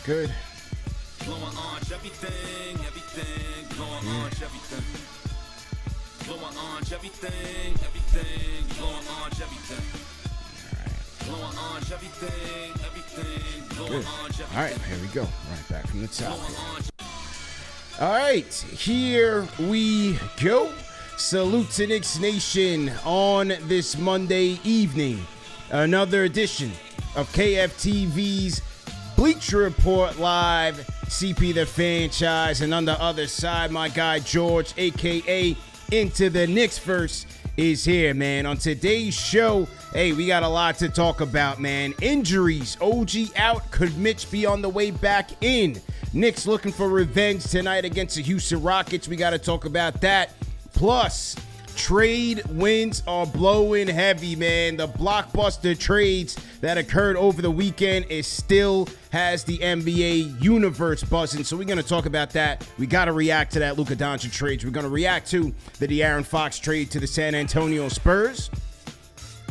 good? Blowing orange, everything, blowing orange, everything. Blowing orange, everything, blowing orange, everything. Blowing orange, everything, blowing orange, everything. All right, here we go. Right back from the top. All right, here we go. Salute to Knicks Nation on this Monday evening. Another edition of KFTV's Bleacher Report Live. CP the franchise, and on the other side, my guy George, a.k.a. Into the Knicks Verse, is here, man. On today's show, hey, we got a lot to talk about, man. Injuries, OG out. Could Mitch be on the way back in? Knicks looking for revenge tonight against the Houston Rockets. We got to talk about that. Plus, trade winds are blowing heavy, man. The blockbuster trades that occurred over the weekend still has the NBA universe buzzing. So we're going to talk about that. We got to react to that Luka Doncic trades. We're going to react to the De'Aaron Fox trade to the San Antonio Spurs.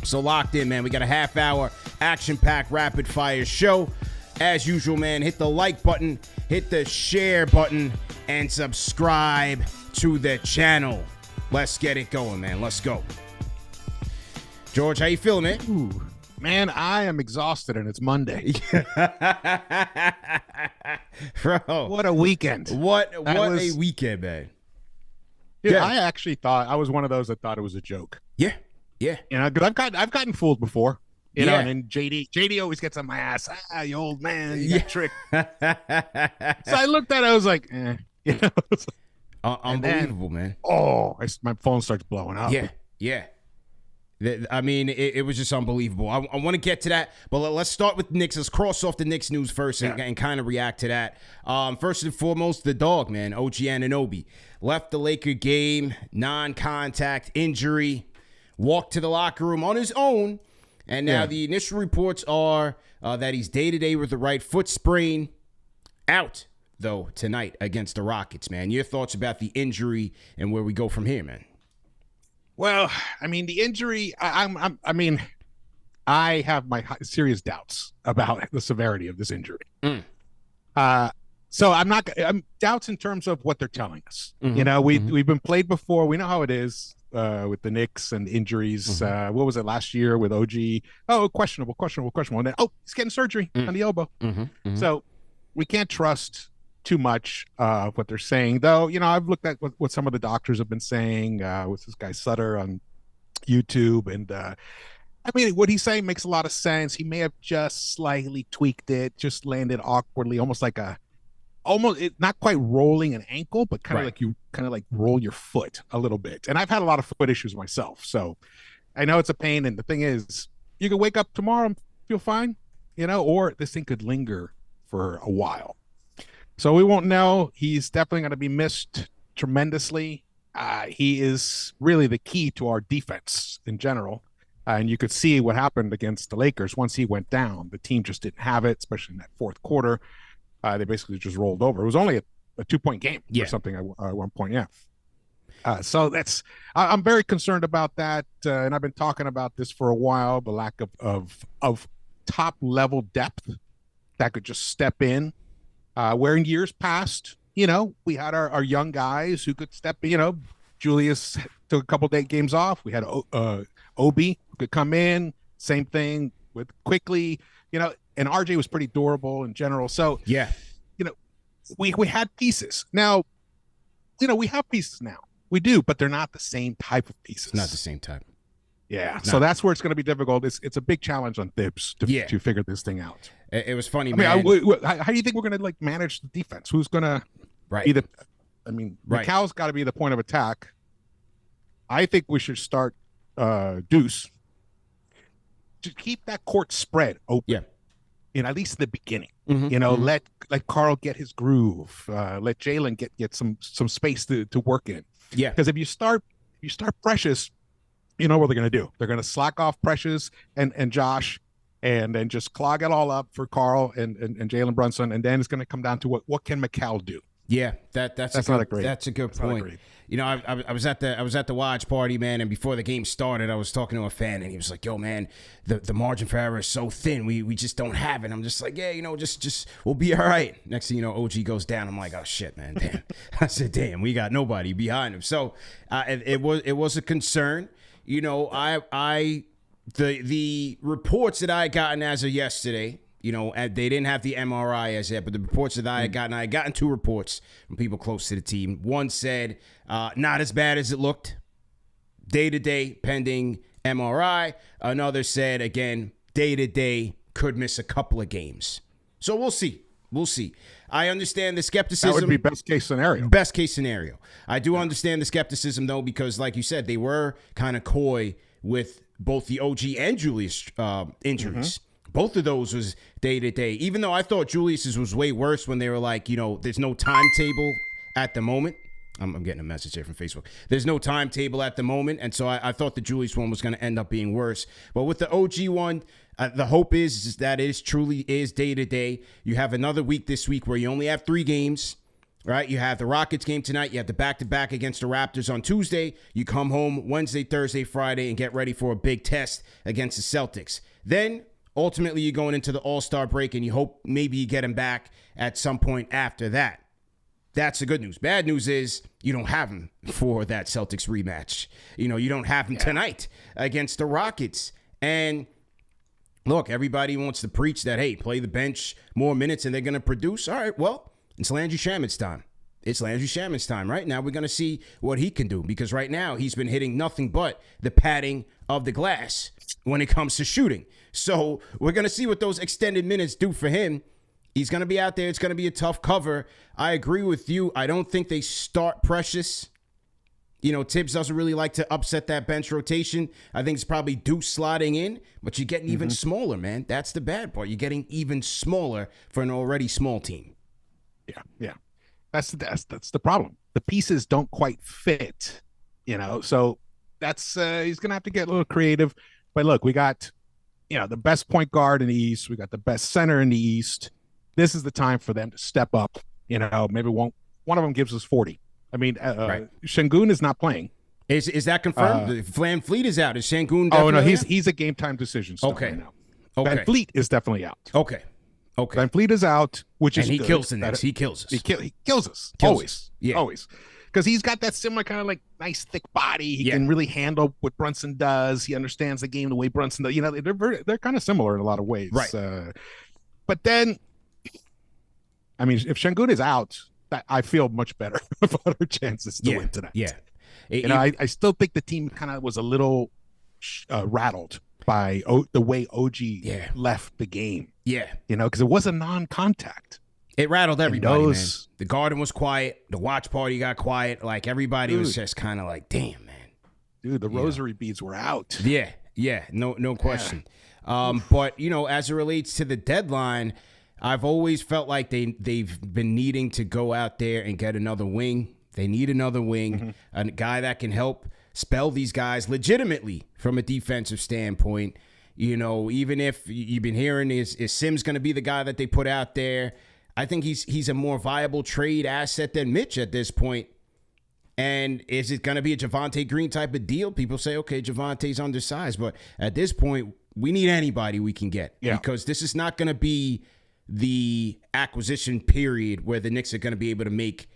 So locked in, man. We got a half-hour action-packed rapid-fire show. As usual, man, hit the like button, hit the share button, and subscribe to the channel. Let's get it going, man. Let's go. George, how you feeling, man? Ooh, man, I am exhausted, and it's Monday. Bro. What a weekend. What a weekend, man. Dude, Yeah. I actually thought, I was one of those that thought it was a joke. Yeah. You know, because I've gotten fooled before. You know, Yeah. and then JD always gets on my ass. You old man, you got tricked. So I looked at it, I was like, you know. Unbelievable, man. My phone starts blowing up. Yeah. I mean, it was just unbelievable. I want to get to that, but let's start with Knicks. Let's cross off the Knicks news first and kind of react to that. First and foremost, the dog, man, OG Anunoby, left the Laker game, non-contact injury, walked to the locker room on his own, and now the initial reports are that he's day-to-day with the right foot sprain, out though tonight against the Rockets, man. Your thoughts about the injury and where we go from here, man? Well, I mean, the injury, I mean, I have my serious doubts about the severity of this injury. So I'm doubts in terms of what they're telling us. You know, we've been played before. We know how it is with the Knicks and injuries. What was it last year with OG? Oh, questionable. And then, he's getting surgery on the elbow. So we can't trust too much of what they're saying, though. You know, I've looked at what some of the doctors have been saying. With this guy Sutter on YouTube, and I mean, what he's saying makes a lot of sense. He may have just slightly tweaked it, just landed awkwardly, almost not quite rolling an ankle, but kind of like roll your foot a little bit. And I've had a lot of foot issues myself, so I know it's a pain. And the thing is, you could wake up tomorrow and feel fine, you know, or this thing could linger for a while. So we won't know. He's definitely going to be missed tremendously. He is really the key to our defense in general. And you could see what happened against the Lakers. Once he went down, the team just didn't have it, especially in that fourth quarter. They basically just rolled over. It was only a 2-point game or something at one point, so I'm very concerned about that. And I've been talking about this for a while, the lack of top-level depth that could just step in. Where in years past, you know, we had our young guys who could step in. You know, Julius took a couple of games off. We had Obi who could come in. Same thing with Quickly, you know, and RJ was pretty durable in general. So, you know, we had pieces. Now, you know, we have pieces now. We do, but they're not the same type of pieces. Not the same type. Yeah, so that's where it's going to be difficult. It's a big challenge on Thibs to figure this thing out. It was funny, man. man. How do you think we're going to manage the defense? Who's going to be the? I mean, Macau's got to be the point of attack. I think we should start Deuce to keep that court spread open. In at least the beginning, you know, let Carl get his groove. Let Jalen get some space to work in. Because if you start Precious, you know what they're going to do. They're going to slack off Precious and Josh, and then just clog it all up for Carl and Jalen Brunson. And then it's going to come down to what can Macau do? Yeah, that's not a great. That's a good point. You know, I was at the watch party, man, and before the game started, I was talking to a fan, and he was like, "Yo, man, the margin for error is so thin. We just don't have it." I'm just like, "Yeah, you know, just we'll be all right." Next thing you know, OG goes down. I'm like, "Oh shit, man, damn." I said, "Damn, we got nobody behind him." So it was a concern. You know, the reports that I had gotten as of yesterday. You know, they didn't have the MRI as yet, but the reports that I had gotten 2 reports from people close to the team. One said, not as bad as it looked, day-to-day, pending MRI. Another said, again, day-to-day, could miss a couple of games. So we'll see. We'll see. I understand the skepticism. That would be best case scenario. Best case scenario. I do understand the skepticism, though, because, like you said, they were kind of coy with both the OG and Julius injuries. Both of those was day-to-day. Even though I thought Julius's was way worse when they were like, you know, there's no timetable at the moment. I'm getting a message here from Facebook. There's no timetable at the moment, and so I thought the Julius one was going to end up being worse. But with the OG one, the hope is that it truly is day-to-day. You have another week this week where you only have 3 games, right? You have the Rockets game tonight. You have the back-to-back against the Raptors on Tuesday. You come home Wednesday, Thursday, Friday, and get ready for a big test against the Celtics. Then ultimately, you're going into the All-Star break, and you hope maybe you get him back at some point after that. That's the good news. Bad news is you don't have him for that Celtics rematch. You know, you don't have him tonight against the Rockets. And look, everybody wants to preach that, hey, play the bench more minutes and they're going to produce. All right, well, it's Landry Shaman's time. It's Landry Shaman's time. Right now, we're going to see what he can do because right now he's been hitting nothing but the padding of the glass when it comes to shooting. So we're going to see what those extended minutes do for him. He's going to be out there. It's going to be a tough cover. I agree with you. I don't think they start Precious. You know, Tibbs doesn't really like to upset that bench rotation. I think it's probably Deuce slotting in, but you're getting even smaller, man. That's the bad part. You're getting even smaller for an already small team. Yeah. That's the problem. The pieces don't quite fit, you know. So that's he's going to have to get a little creative. But look, we got, you know, the best point guard in the East. We got the best center in the East. This is the time for them to step up. You know, maybe one of them gives us 40. I mean, Right. Şengün is not playing. Is that confirmed? Van Fleet is out. Is Şengün Oh no, definitely he's a game time decision. Okay. Right now. Okay. Van Fleet is definitely out. Okay. Van Fleet is out, which is And he good. kills the Knicks. He kills us. He kills us. Kills always. us. Yeah. Always. Because he's got that similar kind of like nice thick body. He can really handle what Brunson does. He understands the game the way Brunson does. You know, they're kind of similar in a lot of ways. Right. But then, I mean, if Şengün is out, I feel much better about our chances to win tonight. Yeah. I still think the team kind of was a little rattled by the way OG left the game. Yeah. You know, because it was a non-contact. It rattled everybody, man. The garden was quiet. The watch party got quiet. Like, everybody was just kind of like, damn, man. Dude, the rosary beads were out. Yeah. No question. But, you know, as it relates to the deadline, I've always felt like they've been needing to go out there and get another wing. They need another wing, a guy that can help spell these guys legitimately from a defensive standpoint. You know, even if you've been hearing is Sims going to be the guy that they put out there? I think he's a more viable trade asset than Mitch at this point. And is it going to be a Javonte Green type of deal? People say, okay, Javonte's undersized. But at this point, we need anybody we can get. Yeah. Because this is not going to be the acquisition period where the Knicks are going to be able to make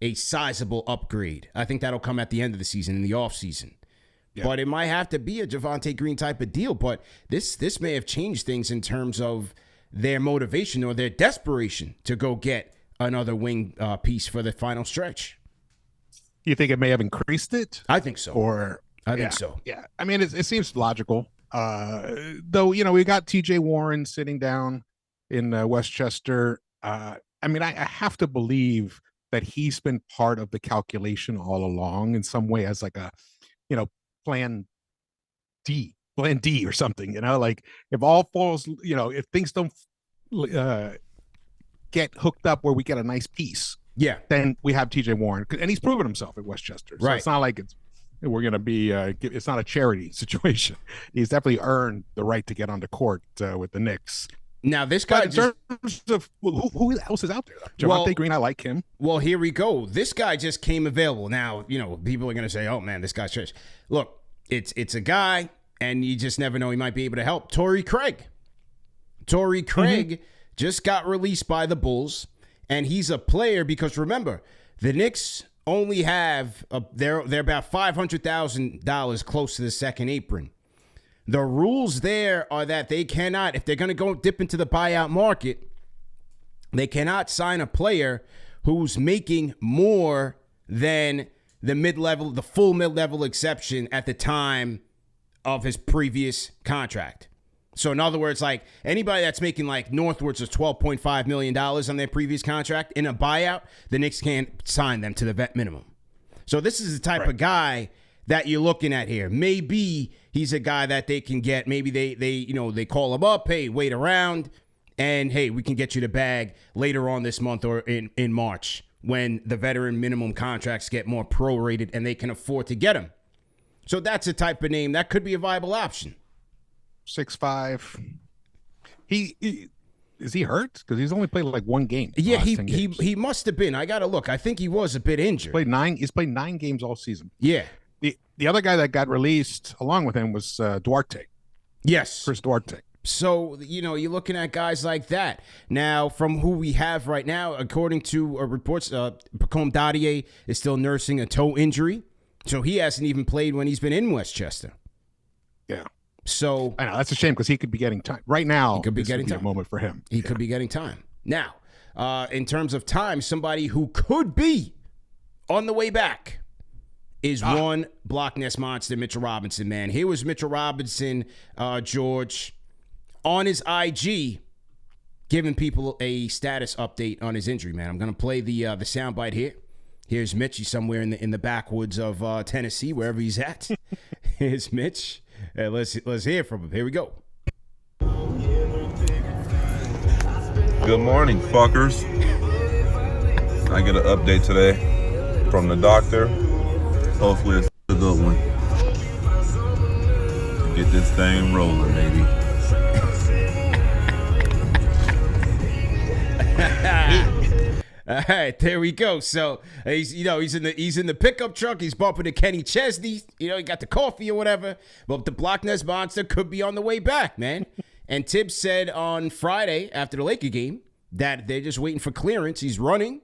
a sizable upgrade. I think that'll come at the end of the season, in the offseason. Yeah. But it might have to be a Javonte Green type of deal. But this may have changed things in terms of their motivation or their desperation to go get another wing piece for the final stretch. You think it may have increased it? I think so. I think so. Yeah. I mean, it seems logical. Though, you know, we got TJ Warren sitting down in Westchester. I mean, I have to believe that he's been part of the calculation all along in some way as like a, you know, plan D or something, you know, like if all falls, you know, if things don't get hooked up where we get a nice piece, then we have TJ Warren, and he's proven himself at Westchester. So it's not like we're going to be, it's not a charity situation. He's definitely earned the right to get on the court with the Knicks. Now, this guy in terms of who else is out there? Javonte Green, I like him. Well, here we go. This guy just came available. Now, people are going to say, oh, man, this guy's trash. Look, it's a guy, and you just never know. He might be able to help. Torrey Craig just got released by the Bulls, and he's a player because, remember, the Knicks only have, they're about $500,000 close to the second apron. The rules there are that they cannot, if they're going to go dip into the buyout market, they cannot sign a player who's making more than the full mid-level exception at the time of his previous contract. So in other words, like anybody that's making like northwards of $12.5 million on their previous contract in a buyout, the Knicks can't sign them to the vet minimum. So this is the type of guy that you're looking at here. Maybe he's a guy that they can get. Maybe they call him up. Hey, wait around, and hey, we can get you the bag later on this month or in March when the veteran minimum contracts get more prorated and they can afford to get him. So that's a type of name that could be a viable option. 6'5". Is he hurt? Because he's only played like one game. Yeah, he must have been. I gotta look. I think he was a bit injured. He's played 9 games all season. Yeah. The other guy that got released along with him was Duarte. Yes. Chris Duarte. So, you're looking at guys like that. Now, from who we have right now, according to reports, Pacome Dadier is still nursing a toe injury. So he hasn't even played when he's been in Westchester. Yeah. So I know that's a shame because he could be getting time. Right now, he could be getting time. A moment for him. He could be getting time. Now, in terms of time, somebody who could be on the way back is one Block Nest monster, Mitchell Robinson, man. Here was Mitchell Robinson, George, on his IG, giving people a status update on his injury, man. I'm going to play the soundbite here. Here's Mitch. He's somewhere in the backwoods of Tennessee, wherever he's at. Here's Mitch. Let's hear from him. Here we go. Good morning, fuckers. I get an update today from the doctor. Hopefully it's a good one. Get this thing rolling, baby. All right, there we go. So he's in the pickup truck. He's bumping to Kenny Chesney. He got the coffee or whatever. But the Block Nest monster could be on the way back, man. And Tibbs said on Friday after the Laker game that they're just waiting for clearance. He's running.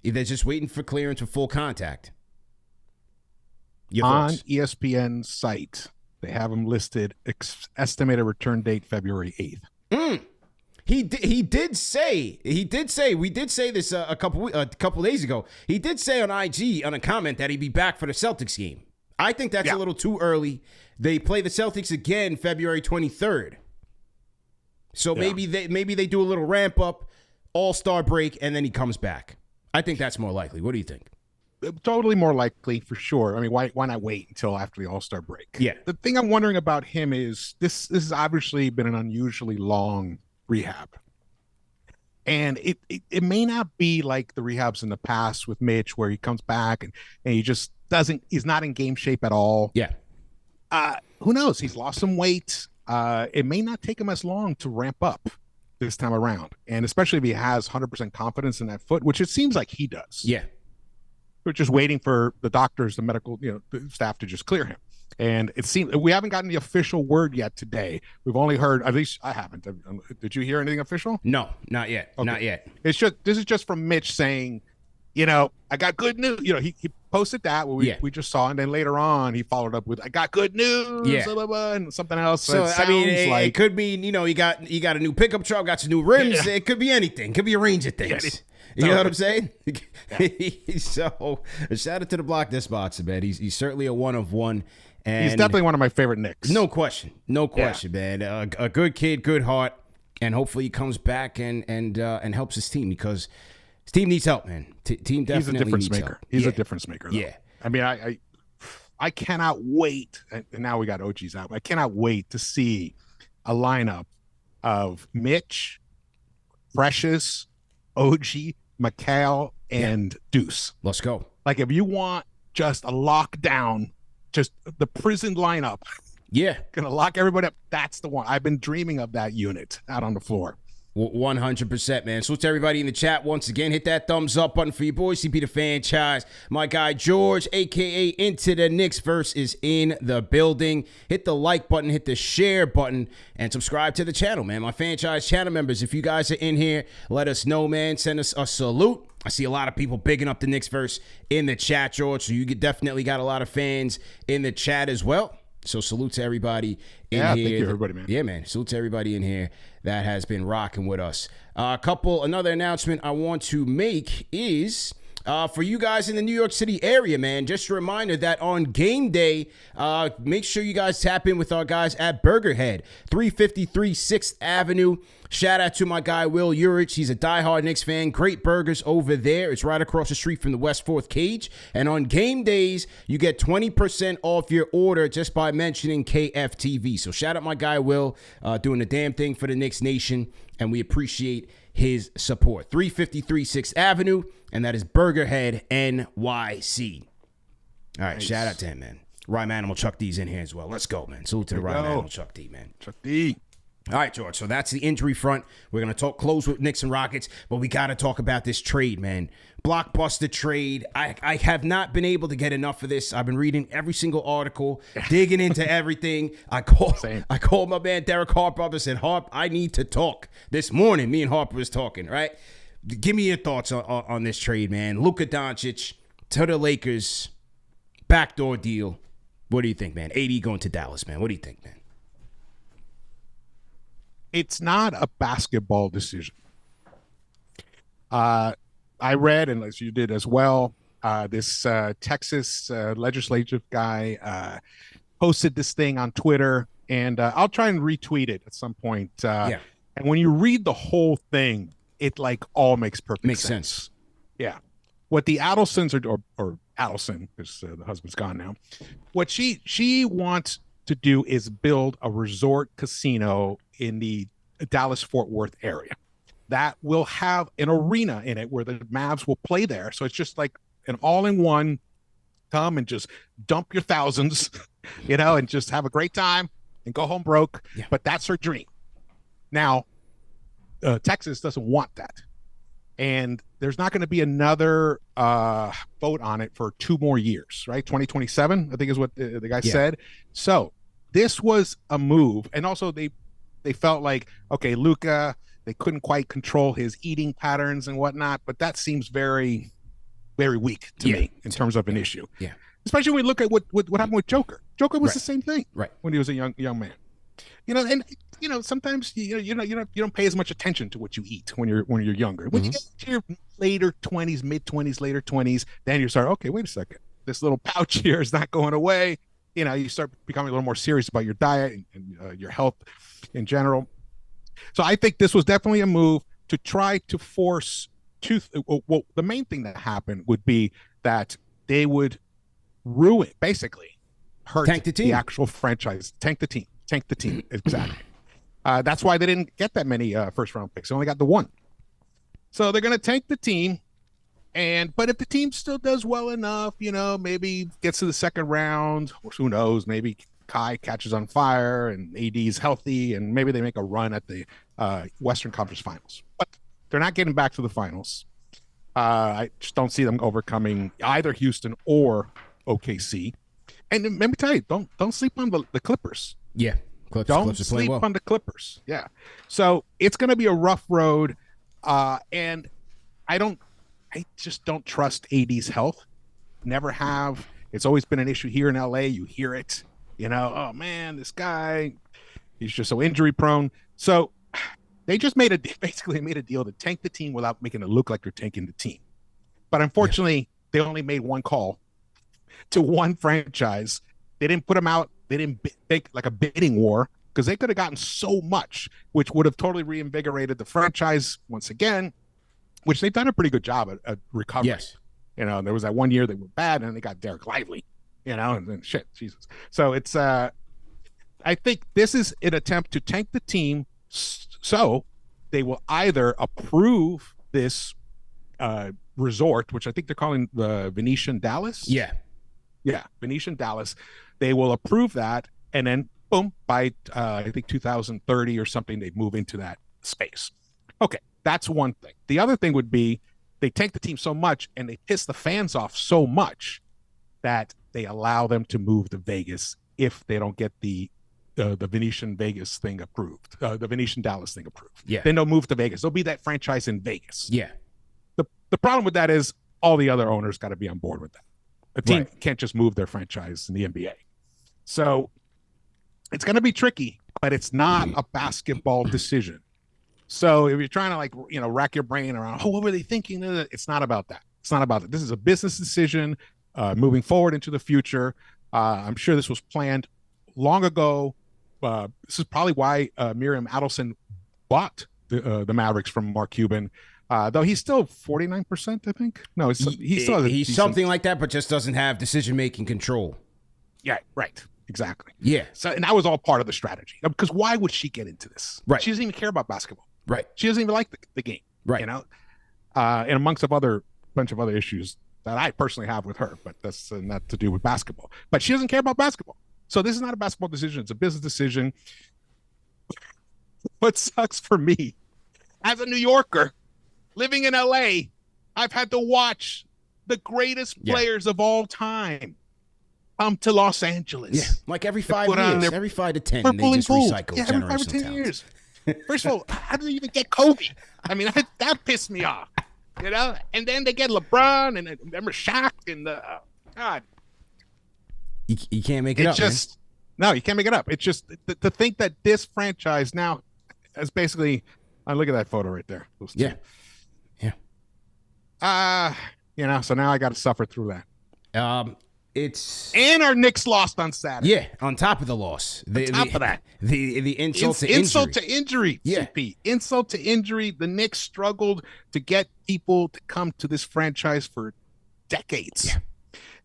They're just waiting for clearance for full contact. On ESPN's site, they have him listed estimated return date February 8th. He did say we did say this a couple days ago. He did say on IG on a comment that he'd be back for the Celtics game. I think that's a little too early. They play the Celtics again February 23rd. So maybe they do a little ramp up, All-Star break, and then he comes back. I think that's more likely. What do you think? Totally more likely for sure. I mean, why not wait until after the All-Star break? Yeah. The thing I'm wondering about him is this has obviously been an unusually long rehab. And it may not be like the rehabs in the past with Mitch where he comes back and he just he's not in game shape at all. Yeah. Who knows? He's lost some weight. It may not take him as long to ramp up this time around. And especially if he has 100% confidence in that foot, which it seems like he does. Yeah. We're just waiting for the doctors, the medical, the staff to just clear him. And it seems we haven't gotten the official word yet today. We've only heard, at least I haven't. Did you hear anything official? No, not yet. Okay. Not yet. This is just from Mitch saying, I got good news. He posted that we just saw, and then later on he followed up with, I got good news, blah, blah, blah, and something else. So it could mean, he got a new pickup truck, got some new rims. Yeah. It could be anything. It could be a range of things. You know what I'm saying? Yeah. So shout out to the Block This Boxer, man. He's certainly a one of one. And he's definitely one of my favorite Knicks. No question, man. A good kid, good heart, and hopefully he comes back and helps his team because his team needs help, man. Team definitely he's a difference needs maker. help. He's a difference maker. Though. Yeah. I mean, I cannot wait. And now we got OGs out. I cannot wait to see a lineup of Mitch, Precious, OG, McHale, and Deuce. Let's go. Like if you want just a lockdown. Just the prison lineup Yeah. Gonna lock everybody up. That's the one. I've been dreaming of that unit out on the floor. 100%, man. So to everybody in the chat, once again, hit that thumbs up button for your boy, CP the Franchise. My guy George, a.k.a. Into the Knicks Verse, is in the building. Hit the like button, hit the share button, and subscribe to the channel, man. My franchise channel members, if you guys are in here, let us know, man. Send us a salute. I see a lot of people bigging up the Knicks Verse in the chat, George, so you definitely got a lot of fans in the chat as well. So salute to everybody in here. Thank you, everybody, man. Yeah, man. Salute to everybody in here that has been rocking with us. Another announcement I want to make is for you guys in the New York City area, man. Just a reminder that on game day, make sure you guys tap in with our guys at Burgerhead, 353 6th Avenue. Shout out to my guy, Will Urich. He's a diehard Knicks fan. Great burgers over there. It's right across the street from the West 4th Cage. And on game days, you get 20% off your order just by mentioning KFTV. So shout out my guy, Will, doing the damn thing for the Knicks Nation. And we appreciate his support. 353 6th Avenue. And that is Burgerhead, NYC. All right, nice. Shout out to him, man. Rhyme Animal Chuck D's in here as well. Let's go, man. Salute to the Rhyme Animal Chuck D, man. Chuck D. All right, George. So that's the injury front. We're going to close with Knicks and Rockets, but we got to talk about this trade, man. Blockbuster trade. I have not been able to get enough of this. I've been reading every single article, digging into everything. I called my man Derek Harper up and said, Harp, I need to talk. This morning, me and Harper was talking, right? Give me your thoughts on this trade, man. Luka Doncic to the Lakers, backdoor deal. What do you think, man? AD going to Dallas, man. What do you think, man? It's not a basketball decision. I read, and as you did as well, this Texas legislative guy posted this thing on Twitter, and I'll try and retweet it at some point. And when you read the whole thing, it like all makes perfect sense. Yeah. What the Adelsons or Adelson, because the husband's gone now, what she wants to do is build a resort casino in the Dallas-Fort Worth area that will have an arena in it where the Mavs will play there. So it's just like an all-in-one, come and just dump your thousands, and just have a great time and go home broke. Yeah. But that's her dream. Now, Texas doesn't want that. And there's not going to be another vote on it for 2 more years, right? 2027, I think is what the guy said. So this was a move. And also they felt like, okay, Luka, they couldn't quite control his eating patterns and whatnot, but that seems very, very weak to me in terms of an issue. Yeah. Especially when we look at what happened with Joker. Joker was the same thing when he was a young man. And sometimes you don't pay as much attention to what you eat when you're younger. When you get to your later 20s, mid 20s, later 20s, then you start, okay, wait a second, this little pouch here is not going away. You start becoming a little more serious about your diet and your health in general. So I think this was definitely a move to try to force the main thing that happened would be that they would basically hurt the actual franchise, tank the team. Exactly. That's why they didn't get that many first round picks. They only got the 1. So they're going to tank the team. But if the team still does well enough, maybe gets to the second round, or who knows, maybe Kai catches on fire and AD's healthy, and maybe they make a run at the Western Conference Finals. But they're not getting back to the finals. I just don't see them overcoming either Houston or OKC. And let me tell you, don't sleep on the Clippers. Yeah. Don't sleep on the Clippers. Yeah. So it's going to be a rough road. And I just don't trust AD's health. Never have. It's always been an issue here in LA. You hear it, oh man, this guy, he's just so injury prone. So they just basically made a deal to tank the team without making it look like they're tanking the team. But unfortunately, they only made one call to one franchise. They didn't put them out. They didn't make like a bidding war, because they could have gotten so much, which would have totally reinvigorated the franchise once again, which they've done a pretty good job at recovering. Yes. There was that one year they were bad, and they got Derek Lively, and then shit, Jesus. So it's, I think this is an attempt to tank the team, so they will either approve this resort, which I think they're calling the Venetian Dallas. Yeah, Venetian Dallas. They will approve that, and then boom, by I think 2030 or something, they move into that space. Okay, that's one thing. The other thing would be they tank the team so much and they piss the fans off so much that they allow them to move to Vegas if they don't get the Venetian Vegas thing approved, the Venetian Dallas thing approved. Yeah. Then they'll move to Vegas. There'll be that franchise in Vegas. Yeah. The problem with that is all the other owners got to be on board with that. A team Right. can't just move their franchise in the NBA. So it's going to be tricky, but it's not a basketball decision. So if you're trying to, like, you know, rack your brain around, oh, what were they thinking? It's not about that. It's not about that. This is a business decision moving forward into the future. I'm sure this was planned long ago. This is probably why Miriam Adelson bought the Mavericks from Mark Cuban. Though he's still 49%, I think. No, he still has he's something like that, but just doesn't have decision-making control. Yeah, right. Exactly. Yeah. So, and that was all part of the strategy. Because why would she get into this? Right. She doesn't even care about basketball. Right. She doesn't even like the game. Right. You know, and amongst a bunch of other issues that I personally have with her, but that's not to do with basketball. But she doesn't care about basketball. So this is not a basketball decision. It's a business decision. What sucks for me as a New Yorker living in LA, I've had to watch the greatest players of all time come to Los Angeles. Yeah. Like every 5 put on years, their every 5 to 10, purple they and just gold. recycle Yeah, every 5 or generational 10 talent. years. First of all, how do they even get Kobe? I mean, that pissed me off. You know, and then they get LeBron and remember Shaq and God. You can't make it up, just no, you can't make it up. It's just to think that this franchise now is basically. Look at that photo right there. man. Yeah. You know, so now I got to suffer through that. And our Knicks lost on Saturday. Yeah, on top of the loss. On top of that. The insult to injury. Yeah. CP. Insult to injury. The Knicks struggled to get people to come to this franchise for decades. Yeah.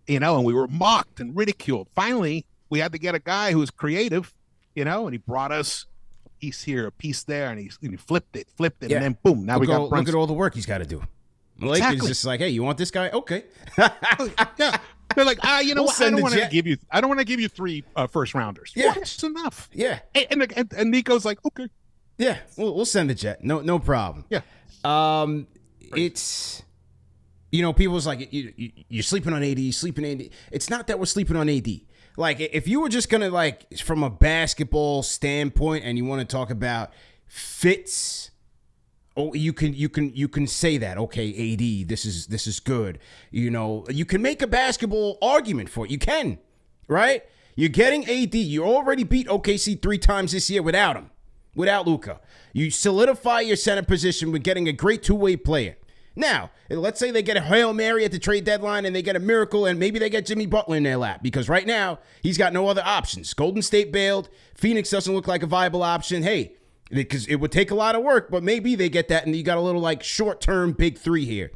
You know, and we were mocked and ridiculed. Finally, we had to get a guy who was creative, you know, and he brought us a piece here, a piece there, and he flipped it, Yeah. and then boom, now we got Brunson. Look at all the work he's got to do. Lakers Exactly. just like, hey, you want this guy? Okay. Yeah. They're like, you know We'll what? send the I jet. don't want to give you 3 first rounders. Yeah. That's enough. Yeah. And Nico's like, okay. Yeah. We'll send the jet. No problem. Yeah. It's, you know, people's like, you're sleeping on AD, sleeping on AD. It's not that we're sleeping on AD. Like, if you were just going to, like, from a basketball standpoint and you want to talk about fits, oh, you can say that. Okay, AD, this is good. You know, you can make a basketball argument for it. You can, right? You're getting AD. You already beat OKC 3 times this year without him, without Luka. You solidify your center position with getting a great two-way player. Now, let's say they get a Hail Mary at the trade deadline and they get a miracle and maybe they get Jimmy Butler in their lap because right now he's got no other options. Golden State bailed. Phoenix doesn't look like a viable option. Hey, because it would take a lot of work, but maybe they get that and you got a little like short-term big 3 here.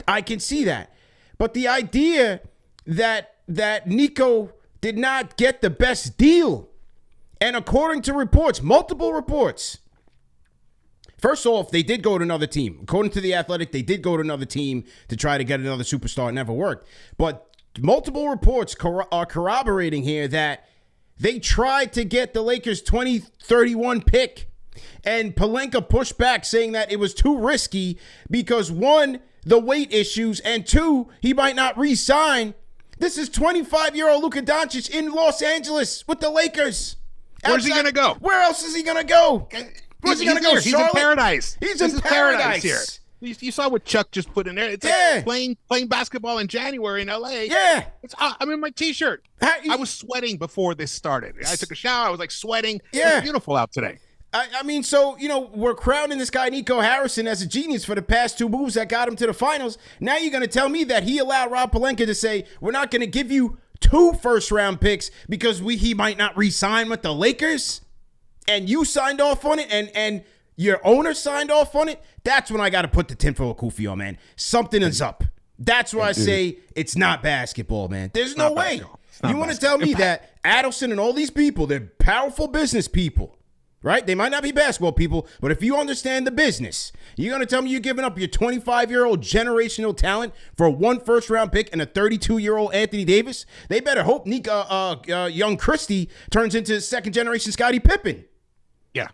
I can see that. But the idea that Nico did not get the best deal, and according to reports, multiple reports, first off, they did go to another team. According to The Athletic, they did go to another team to try to get another superstar. It never worked. But multiple reports are corroborating here that they tried to get the Lakers' 2031 pick, and Pelinka pushed back saying that it was too risky because, 1, the weight issues, and 2, he might not re-sign. This is 25-year-old Luka Doncic in Los Angeles with the Lakers. Where's he going to go? Where else is he going to go? Where's he going to go? He's in paradise. He's This in is paradise here. You saw what Chuck just put in there. It's like playing basketball in January in LA. Yeah. I'm in my T-shirt. I was sweating before this started. I took a shower. I was like sweating. Yeah. It's beautiful out today. I mean, so, you know, we're crowning this guy, Nico Harrison, as a genius for the past 2 moves that got him to the finals. Now you're going to tell me that he allowed Rob Pelinka to say, we're not going to give you 2 first-round picks because he might not re-sign with the Lakers? And you signed off on it, and your owner signed off on it? That's when I got to put the tinfoil kufi on, man. Something is up. That's why I say it's not basketball, man. There's no way. You want to tell me that Adelson and all these people, they're powerful business people, right? They might not be basketball people, but if you understand the business, you're going to tell me you're giving up your 25-year-old generational talent for one first-round pick and a 32-year-old Anthony Davis? They better hope young Christie turns into second-generation Scottie Pippen. Yeah,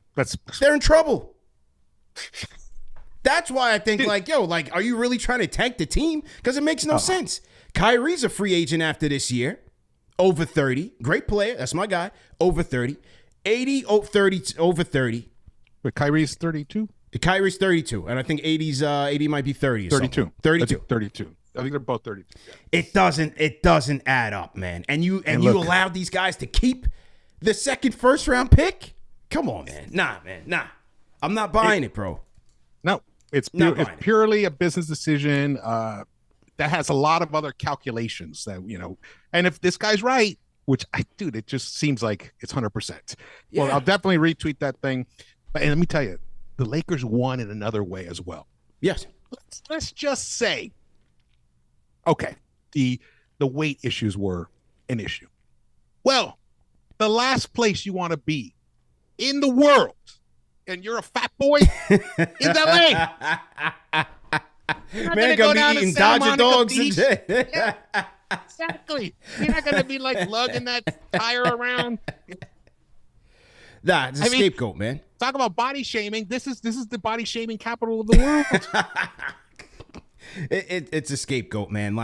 they're in trouble. That's why I think, are you really trying to tank the team? Because it makes no sense. Kyrie's a free agent after this year. Over 30. Great player. That's my guy. Over 30. 80, over 30. But Kyrie's 32? Kyrie's 32. And I think 80 might be 30 or 32. Something. 32. 32. I think they're both 32. Yeah. It doesn't add up, man. And you allowed these guys to keep the second first-round pick? Come on, man. Nah. I'm not buying it, bro. No. It's purely a business decision that has a lot of other calculations that, and if this guy's right, which it just seems like it's 100%. Yeah. Well, I'll definitely retweet that thing. But and let me tell you, the Lakers won in another way as well. Yes. Let's just say, okay, the weight issues were an issue. Well, the last place you want to be in the world, and you're a fat boy, is LA. Man, gonna be eating Dodger dogs and shit. Yeah, exactly. You're not gonna be lugging that tire around. Nah, it's a scapegoat, man. Talk about body shaming. This is the body shaming capital of the world. It's a scapegoat, man.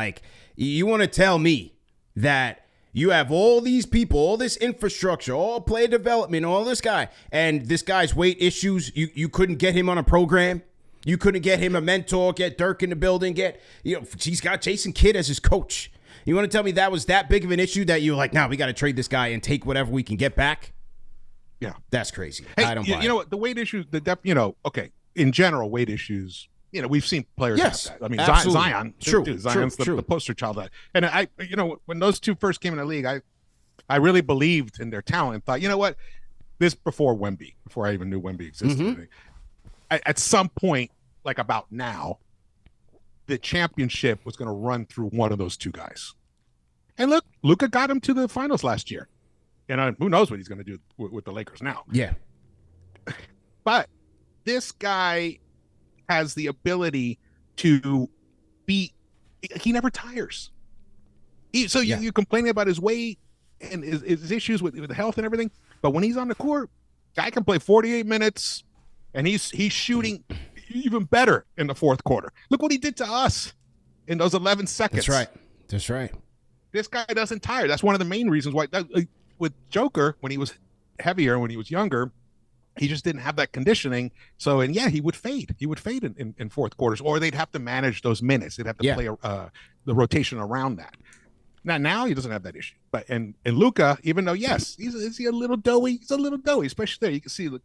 You want to tell me that you have all these people, all this infrastructure, all player development, all this guy, and this guy's weight issues, you couldn't get him on a program? You couldn't get him a mentor, get Dirk in the building, he's got Jason Kidd as his coach. You want to tell me that was that big of an issue that you're like, nah, we got to trade this guy and take whatever we can get back? Yeah. That's crazy. Hey, I don't buy it. You know what? The weight issues, okay, in general, weight issues, we've seen players have that. I mean, Zion, Zion's the poster child of that. And when those two first came in the league, I really believed in their talent and thought, you know what? This before I even knew Wemby existed. Mm-hmm. At some point, about now, the championship was going to run through one of those two guys. And look, Luka got him to the finals last year. And who knows what he's going to do with the Lakers now. Yeah. But this guy has the ability to he never tires. You're complaining about his weight and his issues with health and everything. But when he's on the court, guy can play 48 minutes and he's shooting even better in the fourth quarter. Look what he did to us in those 11 seconds. That's right. This guy doesn't tire. That's one of the main reasons why with Joker, when he was heavier, when he was younger, he just didn't have that conditioning. So, he would fade. He would fade in fourth quarters, or they'd have to manage those minutes. They'd have to play the rotation around that. Now he doesn't have that issue. But and Luka, even though is he a little doughy? He's a little doughy, especially there. You can see, look,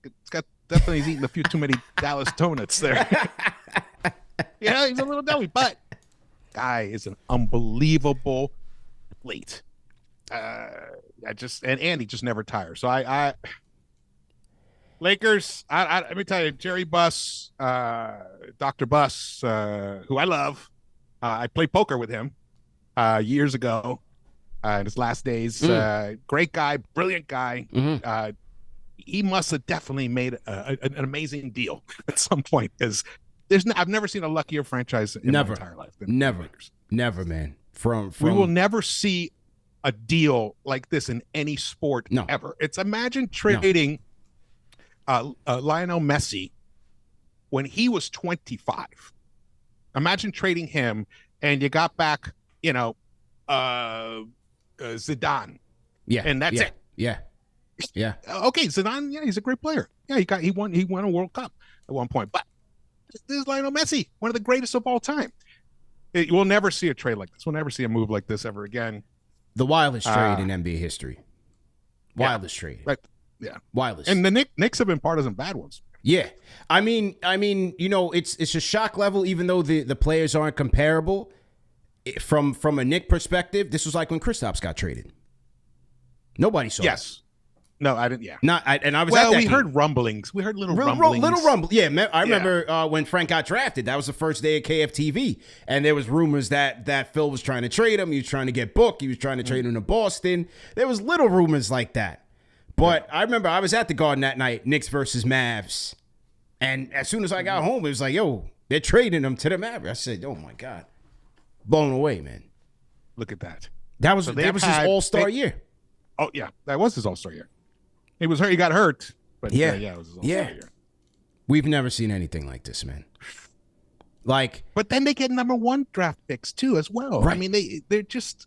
he's eating a few too many Dallas donuts there. He's a little doughy, but guy is an unbelievable athlete. And he just never tires. So Lakers, let me tell you, Jerry Buss, Dr. Buss, who I love. I played poker with him years ago in his last days. Great guy, brilliant guy. Mm-hmm. He must have definitely made an amazing deal at some point, because I've never seen a luckier franchise in my entire life. Never, man. We will never see a deal like this in any sport ever. Imagine trading Lionel Messi when he was 25. Imagine trading him and you got back, Zidane. Yeah. And that's it. Yeah. Okay, Zidane, he's a great player. Yeah, he won a World Cup at one point. But this is Lionel Messi, one of the greatest of all time. We'll never see a trade like this. We'll never see a move like this ever again. The wildest trade in NBA history. Wildest trade. Right. Yeah. Wildest. And the Knicks have been part of some bad ones. Yeah. I mean, it's a shock level, even though the players aren't comparable. From a Knick perspective, this was like when Kristaps got traded. Nobody saw it. No, I didn't. Yeah. I was. Well, we heard rumblings. We heard little rumblings. Little rumble. Yeah, I remember when Frank got drafted. That was the first day of KFTV, and there was rumors that Phil was trying to trade him. He was trying to get booked. He was trying to trade him to Boston. There was little rumors like that. But I remember I was at the Garden that night, Knicks versus Mavs. And as soon as I got home, it was like, yo, they're trading him to the Mavericks. I said, oh, my God. Blown away, man. Look at that. That was his all-star year. Oh, yeah. That was his all-star year. He was hurt. He got hurt. But yeah, it was his all-star year. We've never seen anything like this, man. But then they get number 1 draft picks, too, as well. Right. I mean, they're just...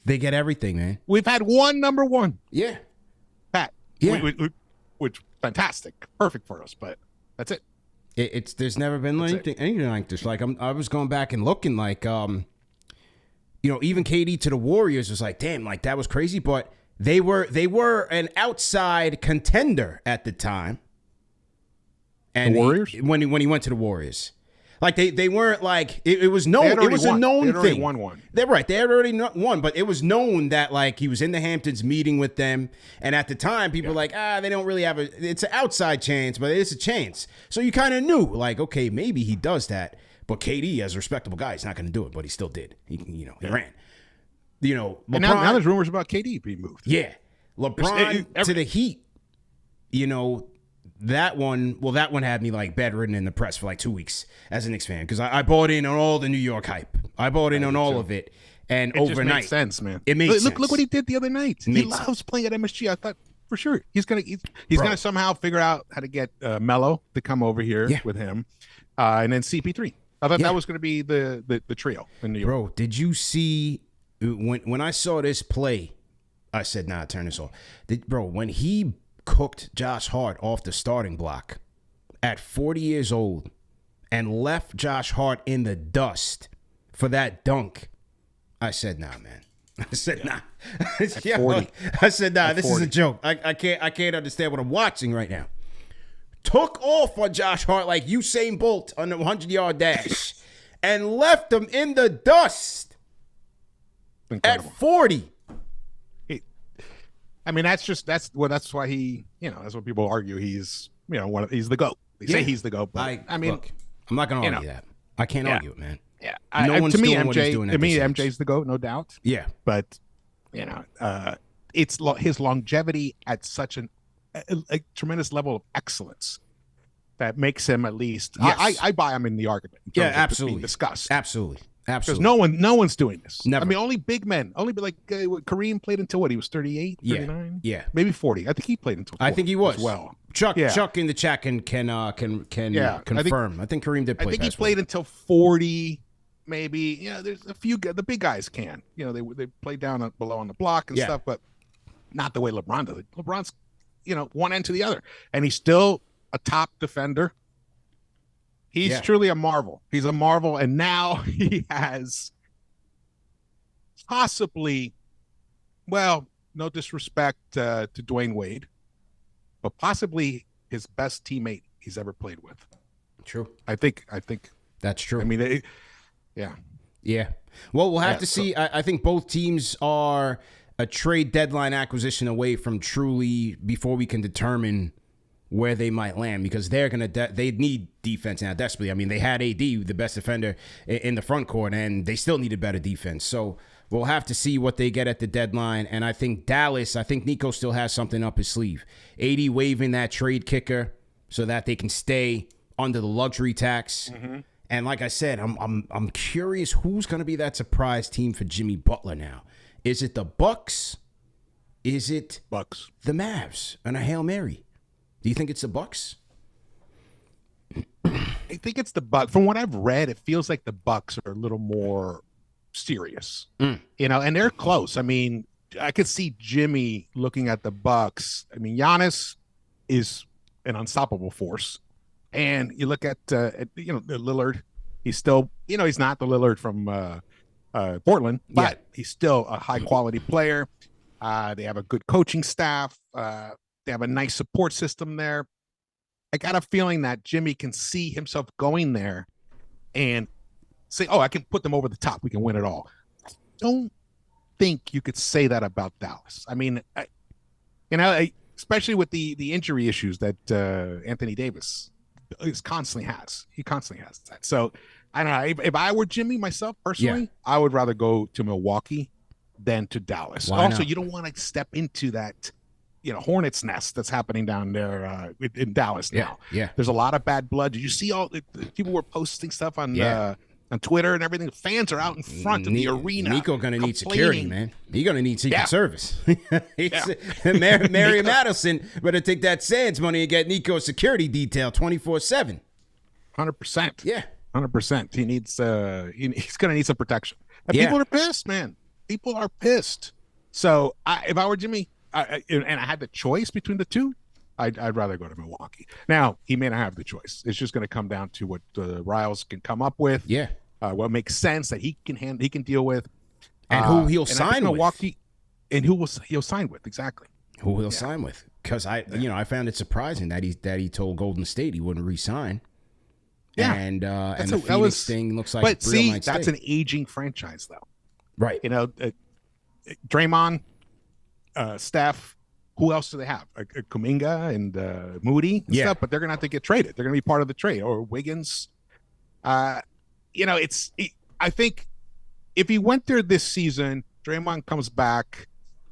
They get everything, man. We've had one number 1. Yeah. Pat. Yeah. Which fantastic. Perfect for us, but that's it. There's never been anything like this. Like I was going back and looking, like even KD to the Warriors was like, damn, like that was crazy. But they were an outside contender at the time. And the Warriors? When he went to the Warriors. Like they weren't like it was known. It was a known thing. Won one. They're right. They had already won, but it was known that like he was in the Hamptons meeting with them, and at the time people were like they don't really have it's an outside chance, but it's a chance. So you kind of knew like okay maybe he does that, but KD as a respectable guy he's not going to do it, but he still did. He ran. LeBron, and now there's rumors about KD being moved. Yeah, LeBron to the Heat. That one had me like bedridden in the press for like 2 weeks as a Knicks fan because I bought in on all the New York hype. I bought in on all of it, and overnight, just made sense, man. It made sense. Look what he did the other night. He loves playing at MSG. I thought for sure he's gonna somehow figure out how to get Melo to come over here with him, and then CP3. I thought that was going to be the trio in New York. Bro, did you see when I saw this play? I said, "Nah, turn this off." Bro, when he cooked Josh Hart off the starting block at 40 years old and left Josh Hart in the dust for that dunk. I said, nah, man. I said, nah. I said, nah, this is a joke. I can't understand what I'm watching right now. Took off on Josh Hart like Usain Bolt on the 100-yard dash and left him in the dust at 40. I mean, that's why he, that's what people argue. He's, he's the GOAT. They say he's the GOAT. But I mean, look, I'm not going to argue that. I can't argue it, man. Yeah. One's to me, doing what he's doing at this age. MJ's the GOAT, no doubt. Yeah. But, it's his longevity at such a tremendous level of excellence that makes him at least, I buy him in the argument. In terms of absolutely. being discussed. Absolutely. Because no one's doing this. Never. I mean, only big men. Only like Kareem played until what? He was 38, 39? Yeah. Maybe 40. I think he played until 40. I think he was. As well. Chuck in the chat can confirm. I think Kareem did play. I think he played until 40, maybe. There's a few the big guys can. They play down below on the block and stuff, but not the way LeBron does it. LeBron's, one end to the other. And he's still a top defender. He's truly a marvel. He's a marvel, and now he has possibly, well, no disrespect to Dwayne Wade, but possibly his best teammate he's ever played with. True. I think that's true. I mean, yeah. Well, we'll have to see. I think both teams are a trade deadline acquisition away from truly before we can determine where they might land, because they're gonna they need defense now desperately. I mean, they had AD, the best defender in the front court, and they still needed better defense. So we'll have to see what they get at the deadline. And I think Dallas, Nico still has something up his sleeve. AD waiving that trade kicker so that they can stay under the luxury tax. Mm-hmm. And like I said, I'm curious who's gonna be that surprise team for Jimmy Butler now. Is it the Bucks? Is it Bucks? The Mavs and a Hail Mary? Do you think it's the Bucks? I think it's the Bucks. From what I've read, it feels like the Bucks are a little more serious, and they're close. I mean, I could see Jimmy looking at the Bucks. I mean, Giannis is an unstoppable force, and you look at Lillard. He's still, he's not the Lillard from Portland, but he's still a high quality player. They have a good coaching staff. They have a nice support system there. I got a feeling that Jimmy can see himself going there and say, I can put them over the top. We can win it all. I don't think you could say that about Dallas. I mean, especially with the injury issues that Anthony Davis constantly has. He constantly has that. So, I don't know. If I were Jimmy myself personally, I would rather go to Milwaukee than to Dallas. Why also, not? you don't want to step into that hornet's nest that's happening down there in Dallas now. Yeah. There's a lot of bad blood. Did you see all the people were posting stuff on Twitter and everything? Fans are out in front of the arena. Nico gonna need security, man. He's gonna need Secret Service. Mary Madison better take that Sands money and get Nico security detail 24/7. 100%. Yeah, 100%. He needs. He's gonna need some protection. And people are pissed, man. People are pissed. So if I were Jimmy, and I had the choice between the two, I'd rather go to Milwaukee. Now he may not have the choice. It's just going to come down to what the Riles can come up with. Yeah, what makes sense that he can deal with, and who he'll sign with. Milwaukee, and he'll sign with exactly. Who he'll sign with? Because I found it surprising that he told Golden State he wouldn't re-sign. Yeah, and the Phoenix thing looks like. But see, that's an aging franchise, though. Right. Draymond, Steph. Who else do they have? Kuminga and Moody and stuff, but they're going to have to get traded. They're going to be part of the trade. Or Wiggins. I think if he went there this season, Draymond comes back,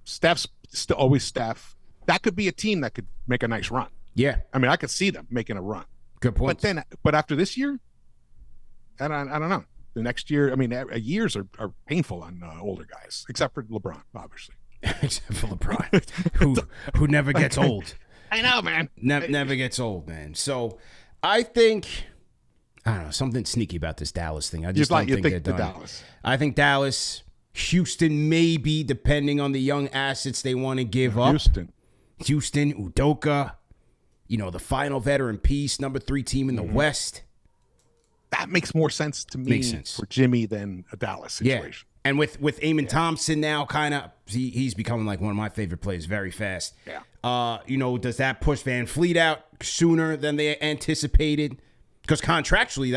Steph's still always Steph. That could be a team that could make a nice run. Yeah. I mean, I could see them making a run. Good point. But after this year, I don't know. The next year, I mean, years are painful on older guys, except for LeBron, obviously. Except for LeBron, who never gets old. I know, man. Never gets old, man. So I think, I don't know, something sneaky about this Dallas thing. I just don't think they're done. Dallas. I think Dallas, Houston, maybe, depending on the young assets they want to give up. Houston, Udoka, the final veteran piece, number 3 team in the West. That makes more sense to me for Jimmy than a Dallas situation. Yeah. And with Eamon Thompson now, kind of, he's becoming like one of my favorite players very fast. Yeah. Does that push Van Fleet out sooner than they anticipated? Because contractually,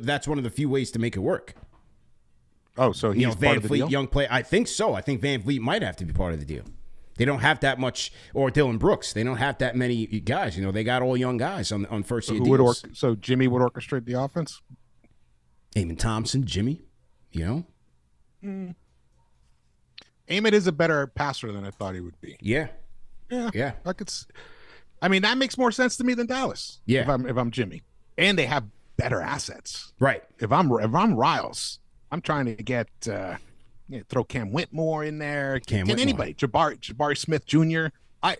that's one of the few ways to make it work. Oh, so he's Van part of the Fleet, deal? young player. I think so. I think Van Fleet might have to be part of the deal. They don't have that much, or Dylan Brooks. They don't have that many guys. They got all young guys on first year deals. So Jimmy would orchestrate the offense. Eamon Thompson, Jimmy, Eamon is a better passer than I thought he would be. Yeah. I mean, that makes more sense to me than Dallas. Yeah. If I'm Jimmy, and they have better assets. Right. If I'm Riles, I'm trying to get throw Cam Whitmore in there. Can anybody? Jabari Smith Jr. I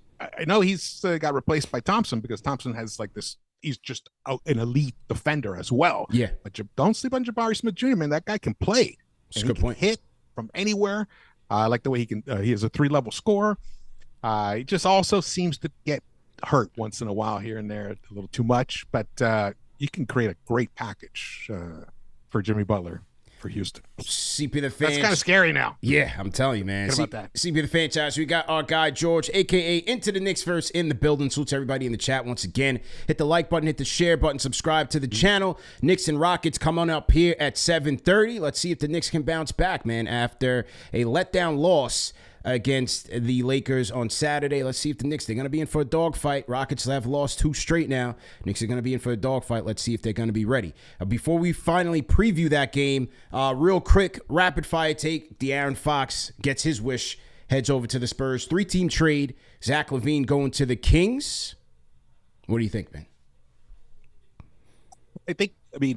know he's got replaced by Thompson because Thompson has like this. He's just an elite defender as well. Yeah. But don't sleep on Jabari Smith Jr. Man, that guy can play. That's a good point. Hit from anywhere. I like the way he can. He is a 3-level scorer. He just also seems to get hurt once in a while here and there, a little too much. But you can create a great package for Jimmy Butler for Houston. CP the Fan. That's kind of scary now. Yeah, I'm telling you, man. About that. CP the Franchise. We got our guy George, aka Into the Knicks First, in the building. Salutes everybody in the chat once again. Hit the like button, hit the share button, subscribe to the channel. Knicks and Rockets come on up here at 7:30. Let's see if the Knicks can bounce back, man, after a letdown loss against the Lakers on Saturday. Let's see if the Knicks, they're going to be in for a dogfight. Rockets have lost 2 straight now. Knicks are going to be in for a dogfight. Let's see if they're going to be ready. Before we finally preview that game, real quick, rapid fire take. De'Aaron Fox gets his wish, heads over to the Spurs. 3-team trade. Zach LaVine going to the Kings. What do you think, man?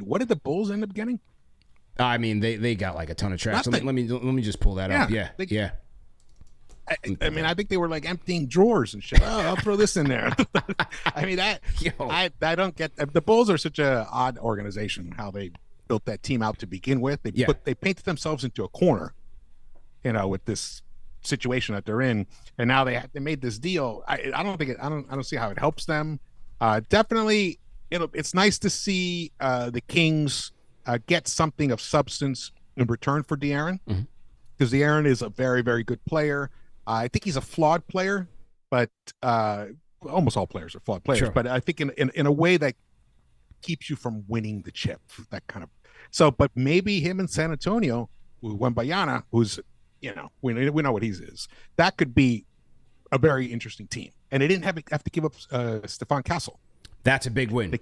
What did the Bulls end up getting? I mean, they got like a ton of trash. Let me just pull that up. Yeah. I mean, I think they were like emptying drawers and shit. Oh, I'll throw this in there. I mean, I don't get. The Bulls are such a odd organization. How they built that team out to begin with. They painted themselves into a corner, with this situation that they're in, and now they made this deal. I don't see how it helps them. Definitely, it's nice to see the Kings get something of substance in return for De'Aaron, because De'Aaron is a very, very good player. I think he's a flawed player, but almost all players are flawed players. Sure. But I think in a way that keeps you from winning the chip, that kind of. So, but maybe him in San Antonio, Wembanyama, who's we know what he is. That could be a very interesting team, and they didn't have to give up Stephon Castle. That's a big win.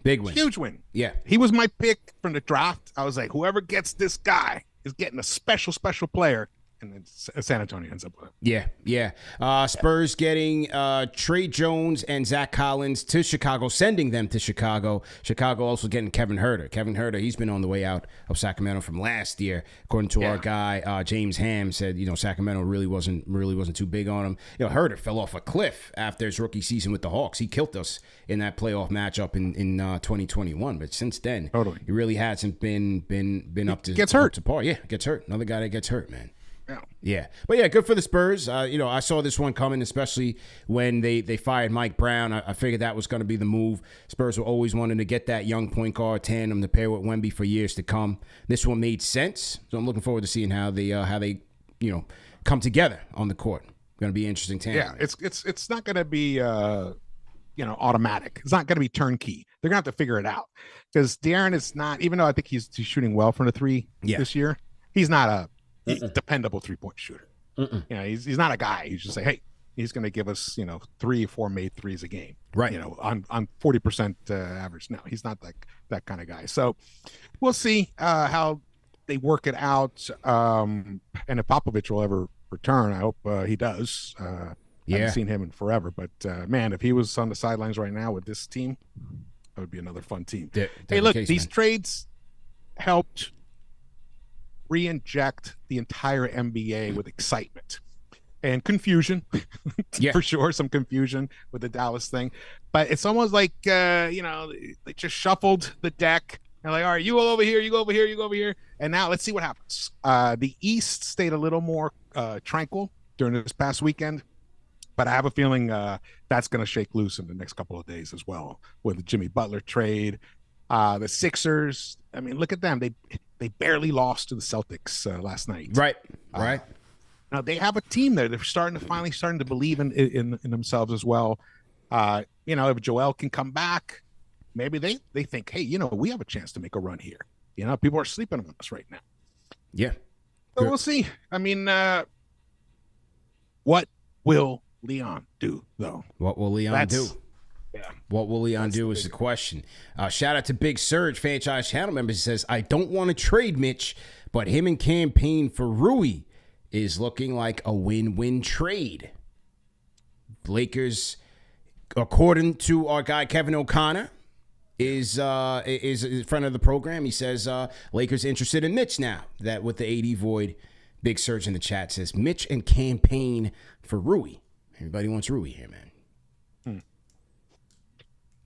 Big win. Huge win. Yeah, he was my pick from the draft. I was like, whoever gets this guy is getting a special player. and then San Antonio ends up with it. Yeah. Spurs getting Trey Jones and Zach Collins to Chicago, sending them to Chicago. Chicago also getting Kevin Huerter. Kevin Huerter, he's been on the way out of Sacramento from last year, according to our guy James Ham. Said Sacramento really wasn't too big on him. Huerter fell off a cliff after his rookie season with the Hawks. He killed us in that playoff matchup in 2021. But since then, he really hasn't been up to hurt. to par. Yeah, gets hurt. Another guy that gets hurt, man. Yeah. But yeah, good for the Spurs. I saw this one coming, especially when they fired Mike Brown. I figured that was going to be the move. Spurs were always wanting to get that young point guard tandem to pair with Wemby for years to come. This one made sense, so I'm looking forward to seeing how they come together on the court. Going to be interesting tandem. Yeah, it's not going to be automatic. It's not going to be turnkey. They're going to have to figure it out because De'Aaron is not. Even though I think he's shooting well from the three this year, he's not a dependable 3-point shooter. He's not a guy. You just say, hey, he's going to give us 3 or 4 made threes a game, right? On 40% average. No, he's not that kind of guy. So we'll see how they work it out, and if Popovich will ever return. I hope he does. I haven't seen him in forever, but man, if he was on the sidelines right now with this team, that would be another fun team. Hey, look, these trades helped re-inject the entire NBA with excitement and confusion. For sure, some confusion with the Dallas thing, but it's almost like they just shuffled the deck and like, all right, you go over here, you go over here, you go over here, and now let's see what happens. The East stayed a little more tranquil during this past weekend, but I have a feeling that's going to shake loose in the next couple of days as well with the Jimmy Butler trade. The Sixers, I mean, look at them. They barely lost to the Celtics last night. Right. Now they have a team there. They're finally starting to believe in themselves as well. If Joel can come back, maybe they think, hey, we have a chance to make a run here. People are sleeping on us right now. Yeah. So we'll see. I mean, what will Leon do, though? What will Leon do? Yeah. What will Leon do is the question. Shout out to Big Surge, franchise channel member. He says, I don't want to trade Mitch, but him and campaign for Rui is looking like a win-win trade. Lakers, according to our guy Kevin O'Connor, is in front of the program. He says Lakers interested in Mitch now. That with the AD void, Big Surge in the chat says Mitch and campaign for Rui. Everybody wants Rui here, man.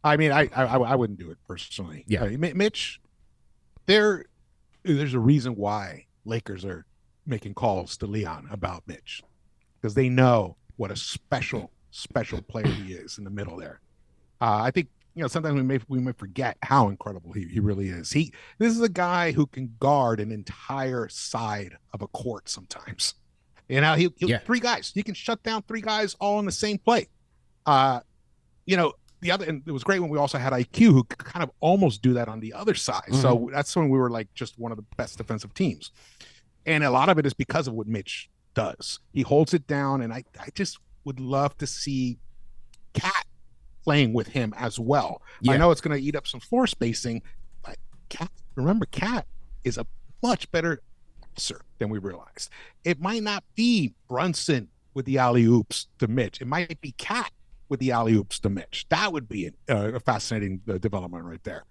I mean, I wouldn't do it personally. Yeah, Mitch. There's a reason why Lakers are making calls to Leon about Mitch, because they know what a special player he is in the middle there. I think sometimes we may forget how incredible he really is. This is a guy who can guard an entire side of a court sometimes. He 3 guys. He can shut down 3 guys all in the same play. The other, and it was great when we also had IQ who could kind of almost do that on the other side. Mm-hmm. So that's when we were like just one of the best defensive teams. And a lot of it is because of what Mitch does. He holds it down, and I just would love to see Cat playing with him as well. Yeah. I know it's going to eat up some floor spacing, but Cat is a much better passer than we realized. It might not be Brunson with the alley-oops to Mitch. It might be Cat with the alley-oops to Mitch. That would be a fascinating development right there.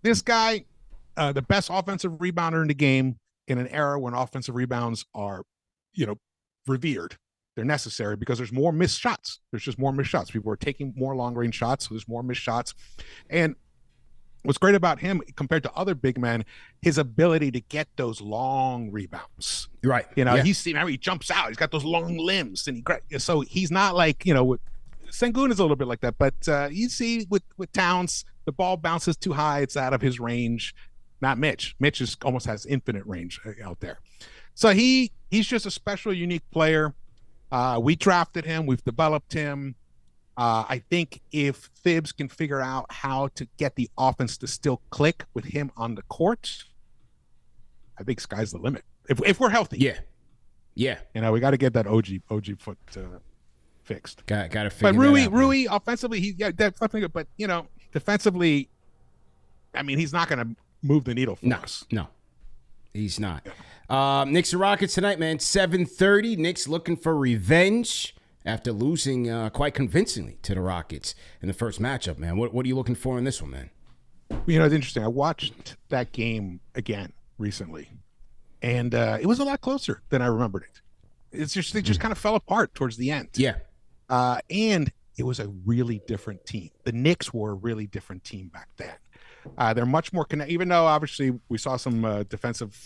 This guy, the best offensive rebounder in the game in an era when offensive rebounds are, revered. They're necessary because there's more missed shots. There's just more missed shots. People are taking more long-range shots, so there's more missed shots. And what's great about him compared to other big men, his ability to get those long rebounds. Right. He jumps out. He's got those long limbs, and so he's not like, Sengun is a little bit like that, but you see with Towns, the ball bounces too high. It's out of his range. Not Mitch. Mitch almost has infinite range out there. So he's just a special, unique player. We drafted him. We've developed him. I think if Thibs can figure out how to get the offense to still click with him on the court, I think sky's the limit. If we're healthy. Yeah. We got to get that OG foot fixed. Got to figure but that out. Rui offensively, definitely good. But defensively, I mean, he's not going to move the needle for us. No, he's not. Knicks and Rockets tonight, man. 7:30. Knicks looking for revenge after losing quite convincingly to the Rockets in the first matchup, man. What are you looking for in this one, man? You know, it's interesting. I watched that game again recently, and it was a lot closer than I remembered it. It's just they just kind of fell apart towards the end. Yeah. And it was a really different team. The Knicks were a really different team back then. They're much more connected, even though obviously we saw some defensive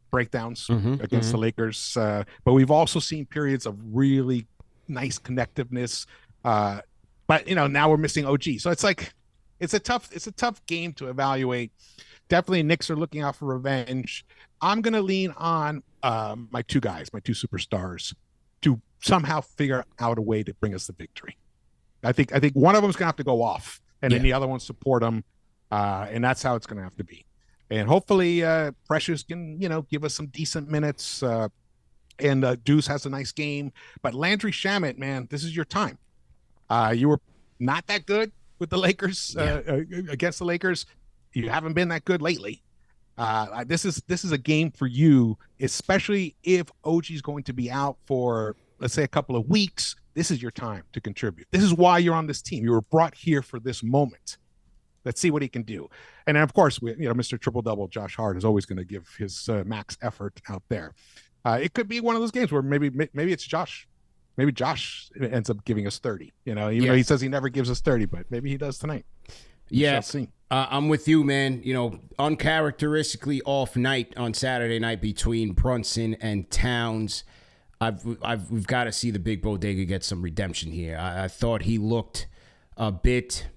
breakdowns against the Lakers. But we've also seen periods of really nice connectiveness. But, you know, now we're missing OG. So it's like it's a tough game to evaluate. Definitely Knicks are looking out for revenge. I'm going to lean on my two guys, my two superstars, to somehow figure out a way to bring us the victory. I think one of them is going to have to go off, and then the other one support them, and that's how it's going to have to be. And hopefully Precious can, you know, give us some decent minutes, and Deuce has a nice game. But Landry Shamet, man, this is your time. You were not that good with the Lakers against the Lakers. You haven't been that good lately. This is a game for you, especially if OG is going to be out for, let's say, a couple of weeks. This is your time to contribute. This is why you're on this team. You were brought here for this moment. Let's see what he can do. And then, of course, Mr. Triple Double, Josh Hart, is always going to give his max effort out there. It could be one of those games where maybe it's Josh. Maybe Josh ends up giving us 30. You know, even though he says he never gives us 30, but maybe he does tonight. Yeah, see. I'm with you, man. You know, uncharacteristically off night on Saturday night between Brunson and Towns. We've got to see the big bodega get some redemption here. I thought he looked a bit,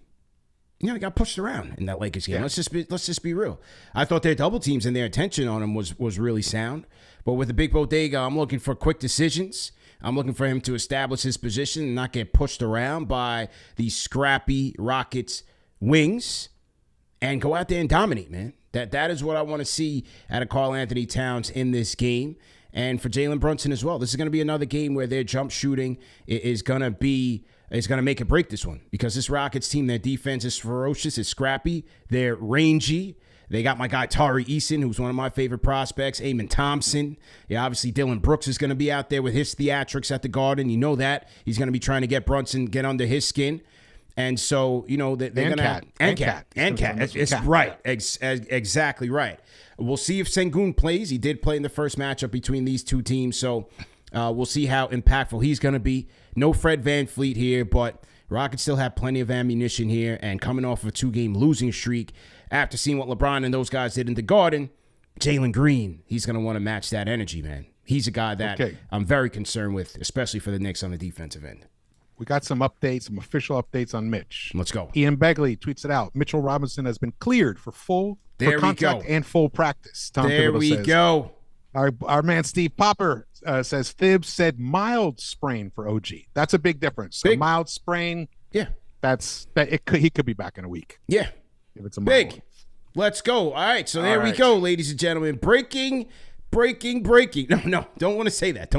you know, he got pushed around in that Lakers game. Yeah. Let's just be real. I thought their double teams and their attention on him was really sound. But with the big bodega, I'm looking for quick decisions. I'm looking for him to establish his position and not get pushed around by these scrappy Rockets wings and go out there and dominate, man. That is what I want to see out of Karl Anthony Towns in this game. And for Jalen Brunson as well. This is going to be another game where their jump shooting is going to make or break this one, because this Rockets team, their defense is ferocious, it's scrappy, they're rangy. They got my guy Tari Eason, who's one of my favorite prospects, Amon Thompson. Yeah, obviously Dylan Brooks is going to be out there with his theatrics at the Garden. You know that. He's going to be trying to get Brunson, get under his skin. And so, you know, they're going to... And Cat. It's right. Exactly right. We'll see if Sengun plays. He did play in the first matchup between these two teams, so we'll see how impactful he's going to be. No Fred VanVleet here, but Rockets still have plenty of ammunition here, and coming off of a 2-game losing streak, after seeing what LeBron and those guys did in the Garden, Jalen Green, he's going to want to match that energy, man. He's a guy that I'm very concerned with, especially for the Knicks on the defensive end. We got some updates, some official updates on Mitch. Let's go. Ian Begley tweets it out. Mitchell Robinson has been cleared for contract and full practice. Tom there Thibodeau we says. Go. Our man Steve Popper says Thibs said mild sprain for OG. That's a big difference. A mild sprain. Yeah. He could be back in a week. Yeah. If it's a mild one. Let's go. All right. So there we go, ladies and gentlemen. Breaking. No, don't want to say that.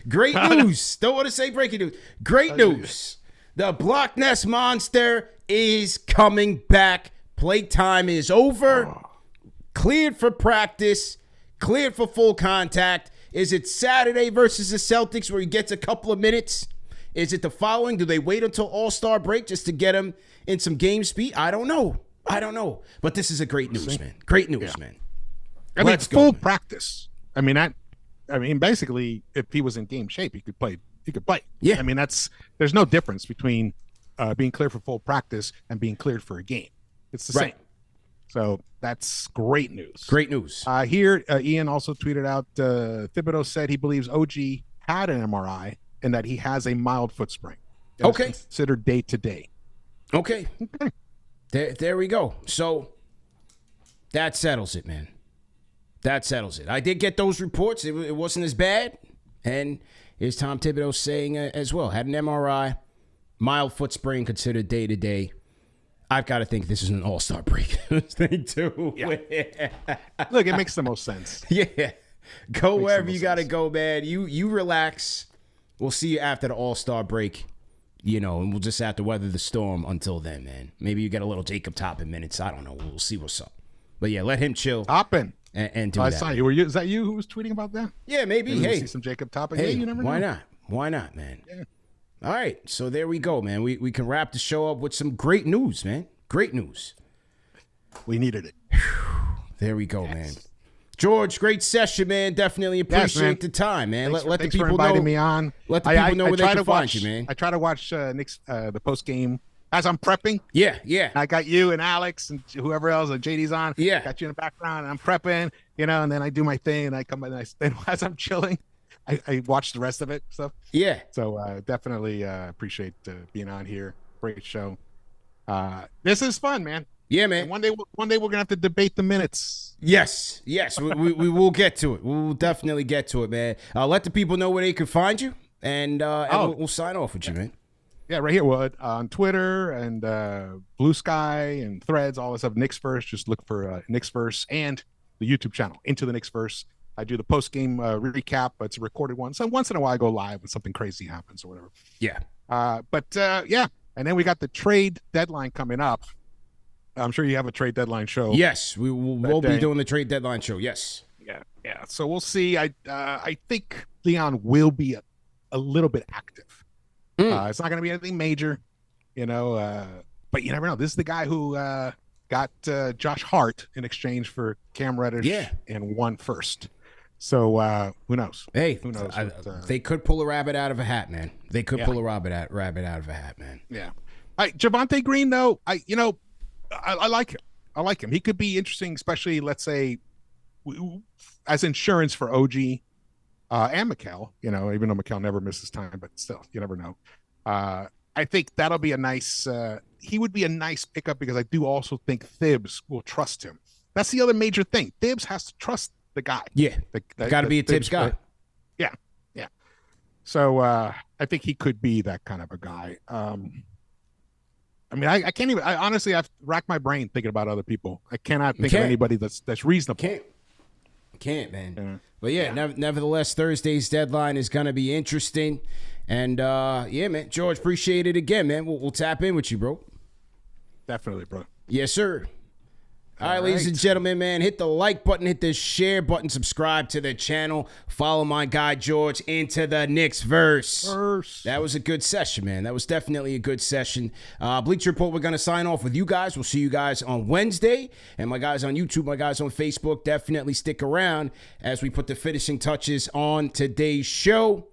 Great news. Don't want to say breaking news. Great news. The Block Nest Monster is coming back. Playtime is over. Cleared for practice. Cleared for full contact. Is it Saturday versus the Celtics where he gets a couple of minutes? Is it the following? Do they wait until All-Star break just to get him in some game speed? I don't know. But this is a great news, man. Great news, man. I mean, full practice. I mean, basically, if he was in game shape, he could play. Yeah. I mean, there's no difference between being cleared for full practice and being cleared for a game. It's the same. So that's great news. Great news. Here, Ian also tweeted out, Thibodeau said he believes OG had an MRI and that he has a mild foot sprain. Okay. Considered day to day. Okay. There we go. So that settles it, man. That settles it. I did get those reports. It wasn't as bad. And here's Tom Thibodeau saying as well. Had an MRI, mild foot sprain considered day to day. I've got to think this is an all-star break thing too. Yeah. Look, it makes the most sense. Yeah. Go wherever you got to go, man. You relax. We'll see you after the all-star break, you know, and we'll just have to weather the storm until then, man. Maybe you get a little Jacob Toppin minutes. I don't know. We'll see what's up. But, yeah, let him chill. Toppin. and do I that. saw you. Is that you who was tweeting about that? Yeah, maybe. Maybe Hey, see some Jacob topic. hey, Yeah, you never know. why not? Why not, man? Yeah. All right, so there we go, man. We can wrap the show up with some great news, man. Great news. We needed it. There we go, man. George, great session, man. Definitely appreciate the time, man. Thanks Let the for people inviting know. me on. Let the people know where they try can to find watch, you, man. I try to watch Knicks, the post game as I'm prepping. Yeah. I got you and Alex and whoever else, and JD's on. Yeah. Got you in the background, and I'm prepping, and then I do my thing, and I come and then as I'm chilling, I watch the rest of it. Yeah. So definitely appreciate being on here. Great show. This is fun, man. Yeah, man. And one day we're gonna have to debate the minutes. Yes. we will get to it. We will definitely get to it, man. Let the people know where they can find you, and we'll sign off with you, man. Yeah, right here. Well, on Twitter and Blue Sky and Threads, all this stuff. Knicks First. Just look for Knicks First and the YouTube channel, Into the Knicks First. I do the post game recap, but it's a recorded one. So once in a while, I go live when something crazy happens or whatever. Yeah. Yeah. And then we got the trade deadline coming up. I'm sure you have a trade deadline show. Yes, we'll be doing the trade deadline show. Yes. Yeah. So we'll see. I think Leon will be a little bit active. It's not going to be anything major, but you never know. This is the guy who got Josh Hart in exchange for Cam Reddish and one first. So who knows? Hey, who knows? They could pull a rabbit out of a hat, man. They could pull a rabbit out of a hat, man. Yeah. All right, Javonte Green, though, I like him. I like him. He could be interesting, especially, let's say, as insurance for OG and Mikal, even though Mikal never misses time, but still, you never know. I think that'll be a nice he would be a nice pickup because I do also think Thibs will trust him. That's the other major thing. Thibs has to trust the guy. Yeah. Got to be a Thibs guy. Yeah. So I think he could be that kind of a guy. I can't even. Honestly, I've racked my brain thinking about other people. I cannot think of anybody that's reasonable. Can't, man. Yeah. But nevertheless, Thursday's deadline is going to be interesting. And man, George, appreciate it again, man. We'll tap in with you, bro. Definitely, bro. Yes, sir. All right, ladies and gentlemen, man, hit the like button, hit the share button, subscribe to the channel, follow my guy George into the Knicks verse. That was a good session, man. That was definitely a good session. Bleacher Report, we're going to sign off with you guys. We'll see you guys on Wednesday. And my guys on YouTube, my guys on Facebook, definitely stick around as we put the finishing touches on today's show.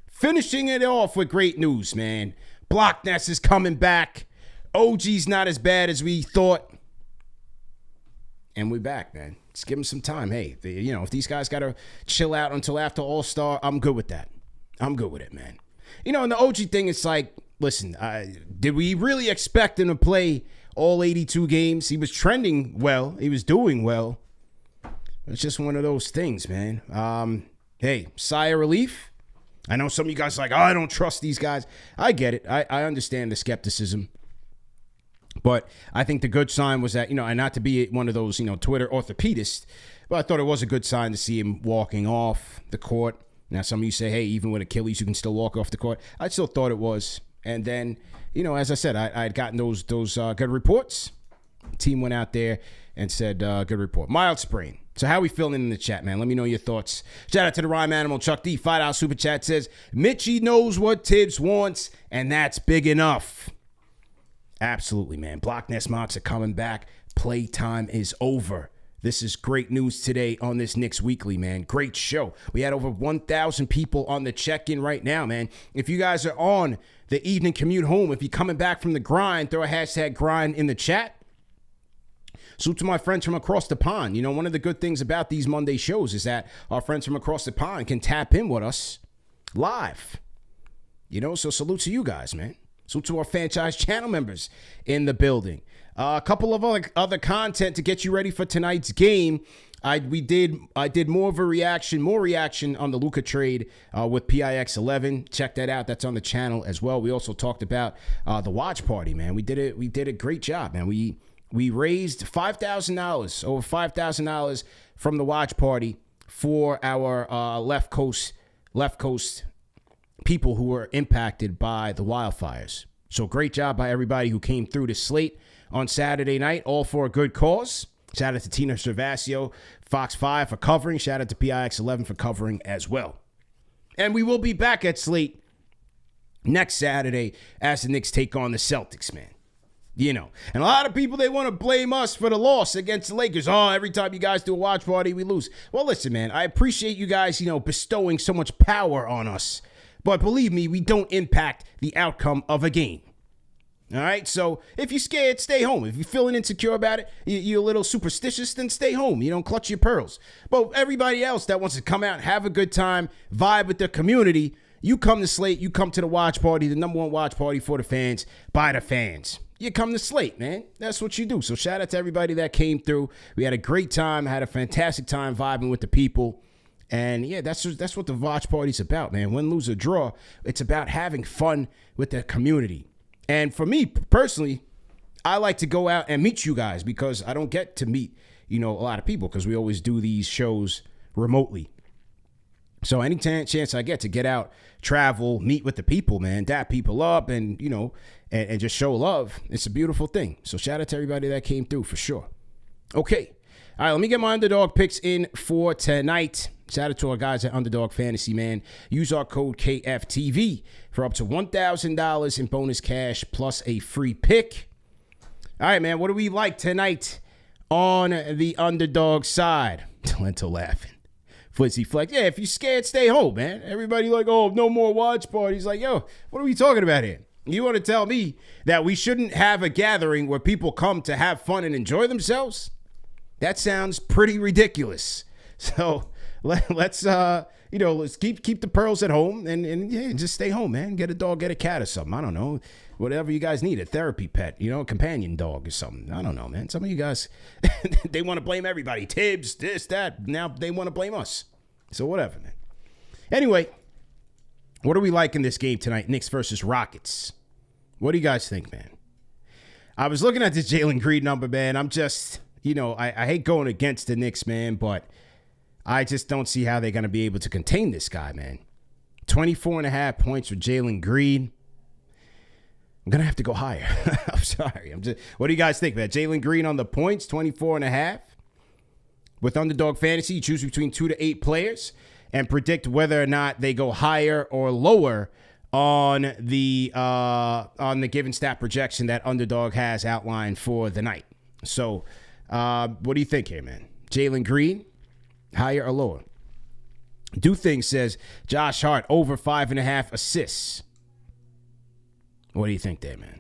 Finishing it off with great news, man. Blockness is coming back. OG's not as bad as we thought. And we're back, man. Just give them some time. Hey, if these guys got to chill out until after All-Star, I'm good with that. I'm good with it, man. And the OG thing is like, listen, did we really expect him to play all 82 games? He was trending well. He was doing well. It's just one of those things, man. Hey, sigh of relief. I know some of you guys are like, I don't trust these guys. I get it. I understand the skepticism. But I think the good sign was that, and not to be one of those, Twitter orthopedists, but I thought it was a good sign to see him walking off the court. Now, some of you say, hey, even with Achilles, you can still walk off the court. I still thought it was. And then, as I said, I had gotten those good reports. The team went out there and said, good report. Mild sprain. So how we feeling in the chat, man? Let me know your thoughts. Shout out to the Rhyme Animal. Chuck D, $5 super chat says, Mitchie knows what Tibbs wants, and that's big enough. Absolutely, man. Block Nest Mocks are coming back. Playtime is over. This is great news today on this Knicks Weekly, man. Great show. We had over 1,000 people on the check-in right now, man. If you guys are on the evening commute home, if you're coming back from the grind, throw a hashtag grind in the chat. Salute to my friends from across the pond. One of the good things about these Monday shows is that our friends from across the pond can tap in with us live. So salute to you guys, man. So to our franchise channel members in the building. A couple of other content to get you ready for tonight's game. I did more of a reaction on the Luka trade with PIX11. Check that out. That's on the channel as well. We also talked about the watch party, man. We did a great job, man. We raised $5,000, over $5,000 from the watch party for our left coast people who were impacted by the wildfires. So great job by everybody who came through the slate on Saturday night, all for a good cause. Shout out to Tina Cervasio, Fox 5 for covering. Shout out to PIX11 for covering as well. And we will be back at Slate next Saturday as the Knicks take on the Celtics, man. You know, and a lot of people, they want to blame us for the loss against the Lakers. Oh, every time you guys do a watch party, we lose. Well, listen, man, I appreciate you guys, bestowing so much power on us. But believe me, we don't impact the outcome of a game. All right, so if you're scared, stay home. If you're feeling insecure about it, you're a little superstitious, then stay home. You don't clutch your pearls. But everybody else that wants to come out, have a good time, vibe with the community, you come to Slate, you come to the watch party, the number one watch party for the fans, by the fans. You come to Slate, man. That's what you do. So shout out to everybody that came through. We had a great time, had a fantastic time vibing with the people. And yeah, that's what the watch party's about, man. Win, lose, or draw, it's about having fun with the community. And for me personally, I like to go out and meet you guys because I don't get to meet, a lot of people because we always do these shows remotely. So any chance I get out, travel, meet with the people, man, dap people up and, and just show love. It's a beautiful thing. So shout out to everybody that came through for sure. Okay. All right, let me get my Underdog picks in for tonight. Shout out to our guys at Underdog Fantasy, man. Use our code KFTV for up to $1,000 in bonus cash plus a free pick. All right, man, what do we like tonight on the Underdog side? Talento laughing. Flizzy Flex. Yeah, if you're scared, stay home, man. Everybody like, oh, no more watch parties. Like, yo, what are we talking about here? You want to tell me that we shouldn't have a gathering where people come to have fun and enjoy themselves? That sounds pretty ridiculous. So let's let's keep the pearls at home and yeah, just stay home, man. Get a dog, get a cat or something. I don't know. Whatever you guys need, a therapy pet, a companion dog or something. I don't know, man. Some of you guys, they want to blame everybody. Tibbs, this, that. Now they want to blame us. So whatever, man. Anyway, what do we like in this game tonight? Knicks versus Rockets. What do you guys think, man? I was looking at this Jalen Green number, man. I'm just, I hate going against the Knicks, man, but I just don't see how they're going to be able to contain this guy, man. 24.5 points for Jalen Green. I'm going to have to go higher. I'm sorry. What do you guys think, man? Jalen Green on the points, 24.5. With Underdog Fantasy, you choose between 2 to 8 players and predict whether or not they go higher or lower on the given stat projection that Underdog has outlined for the night. So, what do you think here, man? Jalen Green, higher or lower? Do Things says Josh Hart over 5.5 assists. What do you think there, man?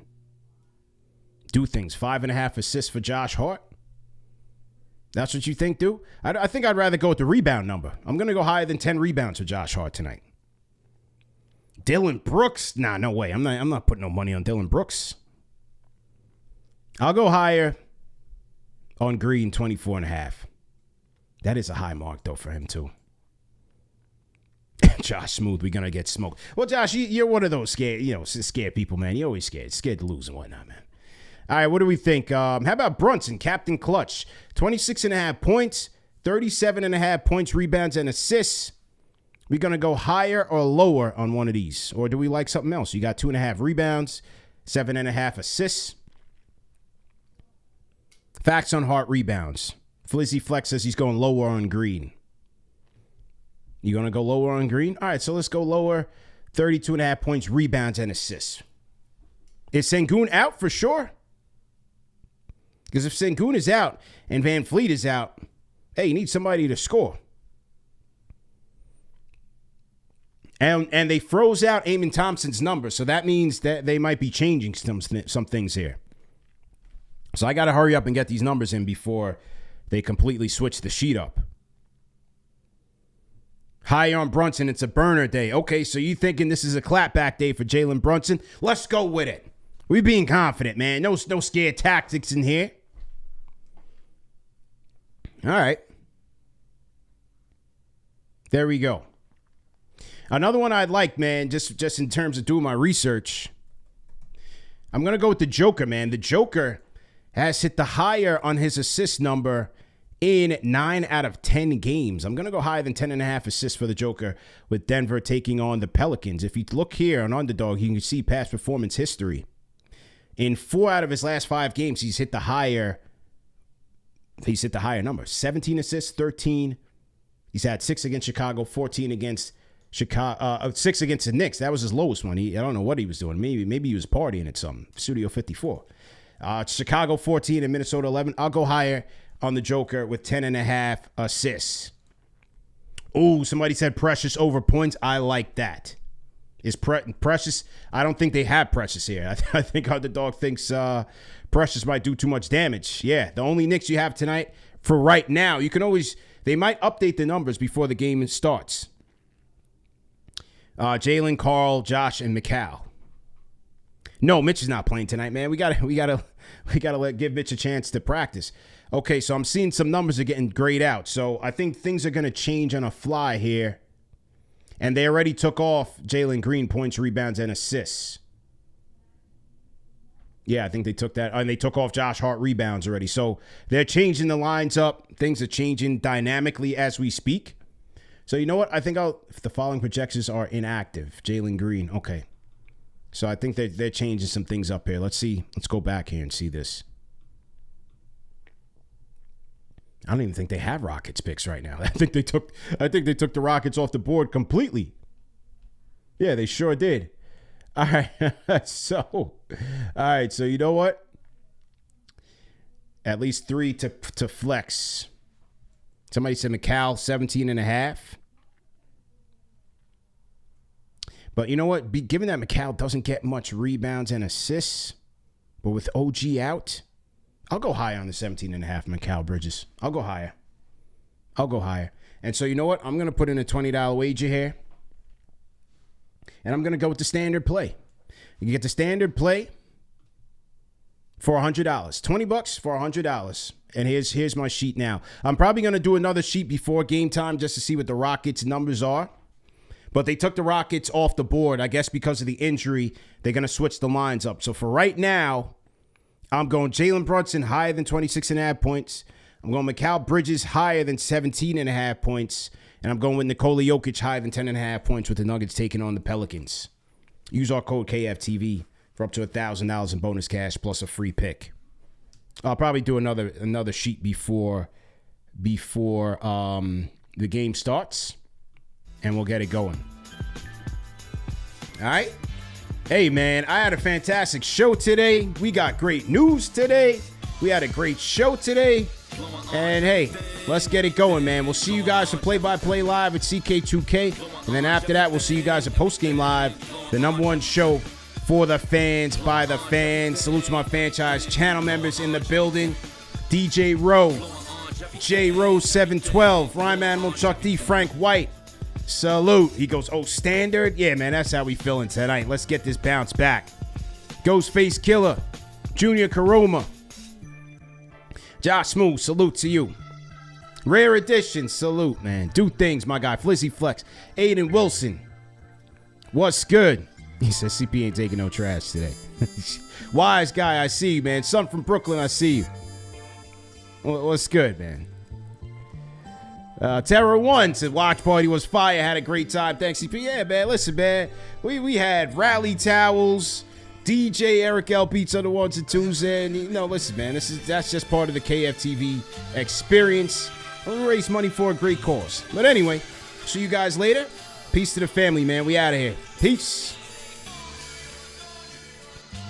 Do Things, 5.5 assists for Josh Hart? That's what you think, dude? I think I'd rather go with the rebound number. I'm going to go higher than 10 rebounds for Josh Hart tonight. Dylan Brooks? Nah, no way. I'm not putting no money on Dylan Brooks. I'll go higher on Green, 24.5. That is a high mark, though, for him, too. Josh Smooth, we're going to get smoked. Well, Josh, you're one of those scared people, man. You're always scared. Scared to lose and whatnot, man. All right, what do we think? How about Brunson, Captain Clutch? 26.5 points, 37.5 points, rebounds, and assists. We going to go higher or lower on one of these? Or do we like something else? You got 2.5 rebounds, 7.5 assists. Facts on Hart rebounds. Flizzy Flex says he's going lower on Green. You going to go lower on Green? All right, so let's go lower. 32.5 points, rebounds, and assists. Is Sengun out for sure? Because if Sengun is out and Van Fleet is out, hey, you need somebody to score. And they froze out Amen Thompson's number, so that means that they might be changing some things here. So I got to hurry up and get these numbers in before they completely switch the sheet up. High on Brunson, it's a burner day. Okay, so you thinking this is a clapback day for Jalen Brunson? Let's go with it. We being confident, man. No scared tactics in here. All right. There we go. Another one I'd like, man, just in terms of doing my research, I'm going to go with the Joker, man. The Joker has hit the higher on his assist number in 9 out of 10 games. I'm going to go higher than 10.5 assists for the Joker with Denver taking on the Pelicans. If you look here on Underdog, you can see past performance history. In 4 out of his last 5 games, he's hit the higher He's hit the higher number. 17 assists, 13. He's had 6 against Chicago, 14 against Chicago, 6 against the Knicks. That was his lowest one. I don't know what he was doing. Maybe he was partying at some Studio 54. Chicago 14 and Minnesota 11. I'll go higher on the Joker with 10.5 assists. Ooh, somebody said Precious over points. I like that. Is Precious? I don't think they have Precious here. I think Underdog thinks Precious might do too much damage. Yeah, the only Knicks you have tonight for right now. You can always, they might update the numbers before the game starts. Jalen, Carl, Josh, and Mikal. No, Mitch is not playing tonight, man. We gotta give Mitch a chance to practice. Okay, so I'm seeing some numbers are getting grayed out. So I think things are gonna change on a fly here. And they already took off Jalen Green points, rebounds, and assists. Yeah, I think they took that. And they took off Josh Hart rebounds already. So they're changing the lines up. Things are changing dynamically as we speak. So you know what? I think if the following projections are inactive. Jalen Green. Okay. So I think they're changing some things up here. Let's see. Let's go back here and see this. I don't even think they have Rockets picks right now. I think they took the Rockets off the board completely. Yeah, they sure did. All right. So you know what? At least 3 to flex. Somebody said Mikal 17.5. But you know what? Given that Mikal doesn't get much rebounds and assists, but with OG out, I'll go higher on the 17.5 Mikal Bridges. I'll go higher. And so you know what? I'm going to put in a $20 wager here. And I'm going to go with the standard play. You can get the standard play for $100. $20 for $100. And here's my sheet now. I'm probably going to do another sheet before game time just to see what the Rockets' numbers are. But they took the Rockets off the board. I guess because of the injury, they're going to switch the lines up. So for right now, I'm going Jalen Brunson higher than 26.5 points. I'm going Mikal Bridges higher than 17.5 points. And I'm going with Nikola Jokic higher than 10.5 points with the Nuggets taking on the Pelicans. Use our code KFTV for up to $1,000 in bonus cash plus a free pick. I'll probably do another sheet before the game starts. And we'll get it going. All right? Hey, man, I had a fantastic show today. We got great news today. We had a great show today. And, hey, let's get it going, man. We'll see you guys for Play-by-Play Live at CK2K. And then after that, we'll see you guys at Postgame Live, the #1 show for the fans, by the fans. Salute to my franchise channel members in the building. DJ Rowe, J Rose 712, Rhyme Animal, Chuck D, Frank White. Salute. He goes, oh, standard? Yeah, man, that's how we feeling tonight. Let's get this bounce back. Ghostface Killer, Junior Karuma, Josh Smooth, salute to you. Rare Edition, salute, man. Do things, my guy. Flizzy Flex, Aiden Wilson. What's good? He says CP ain't taking no trash today. Wise guy, I see you, man. Son from Brooklyn, I see you. What's good, man? Terror One said watch party was fire, had a great time. Thanks, CP. Yeah, man. Listen, man. We had rally towels, DJ Eric L beats on the 1s and 2s, and listen, man. That's just part of the KFTV experience. We raise money for a great cause. But anyway, see you guys later. Peace to the family, man. We out of here. Peace.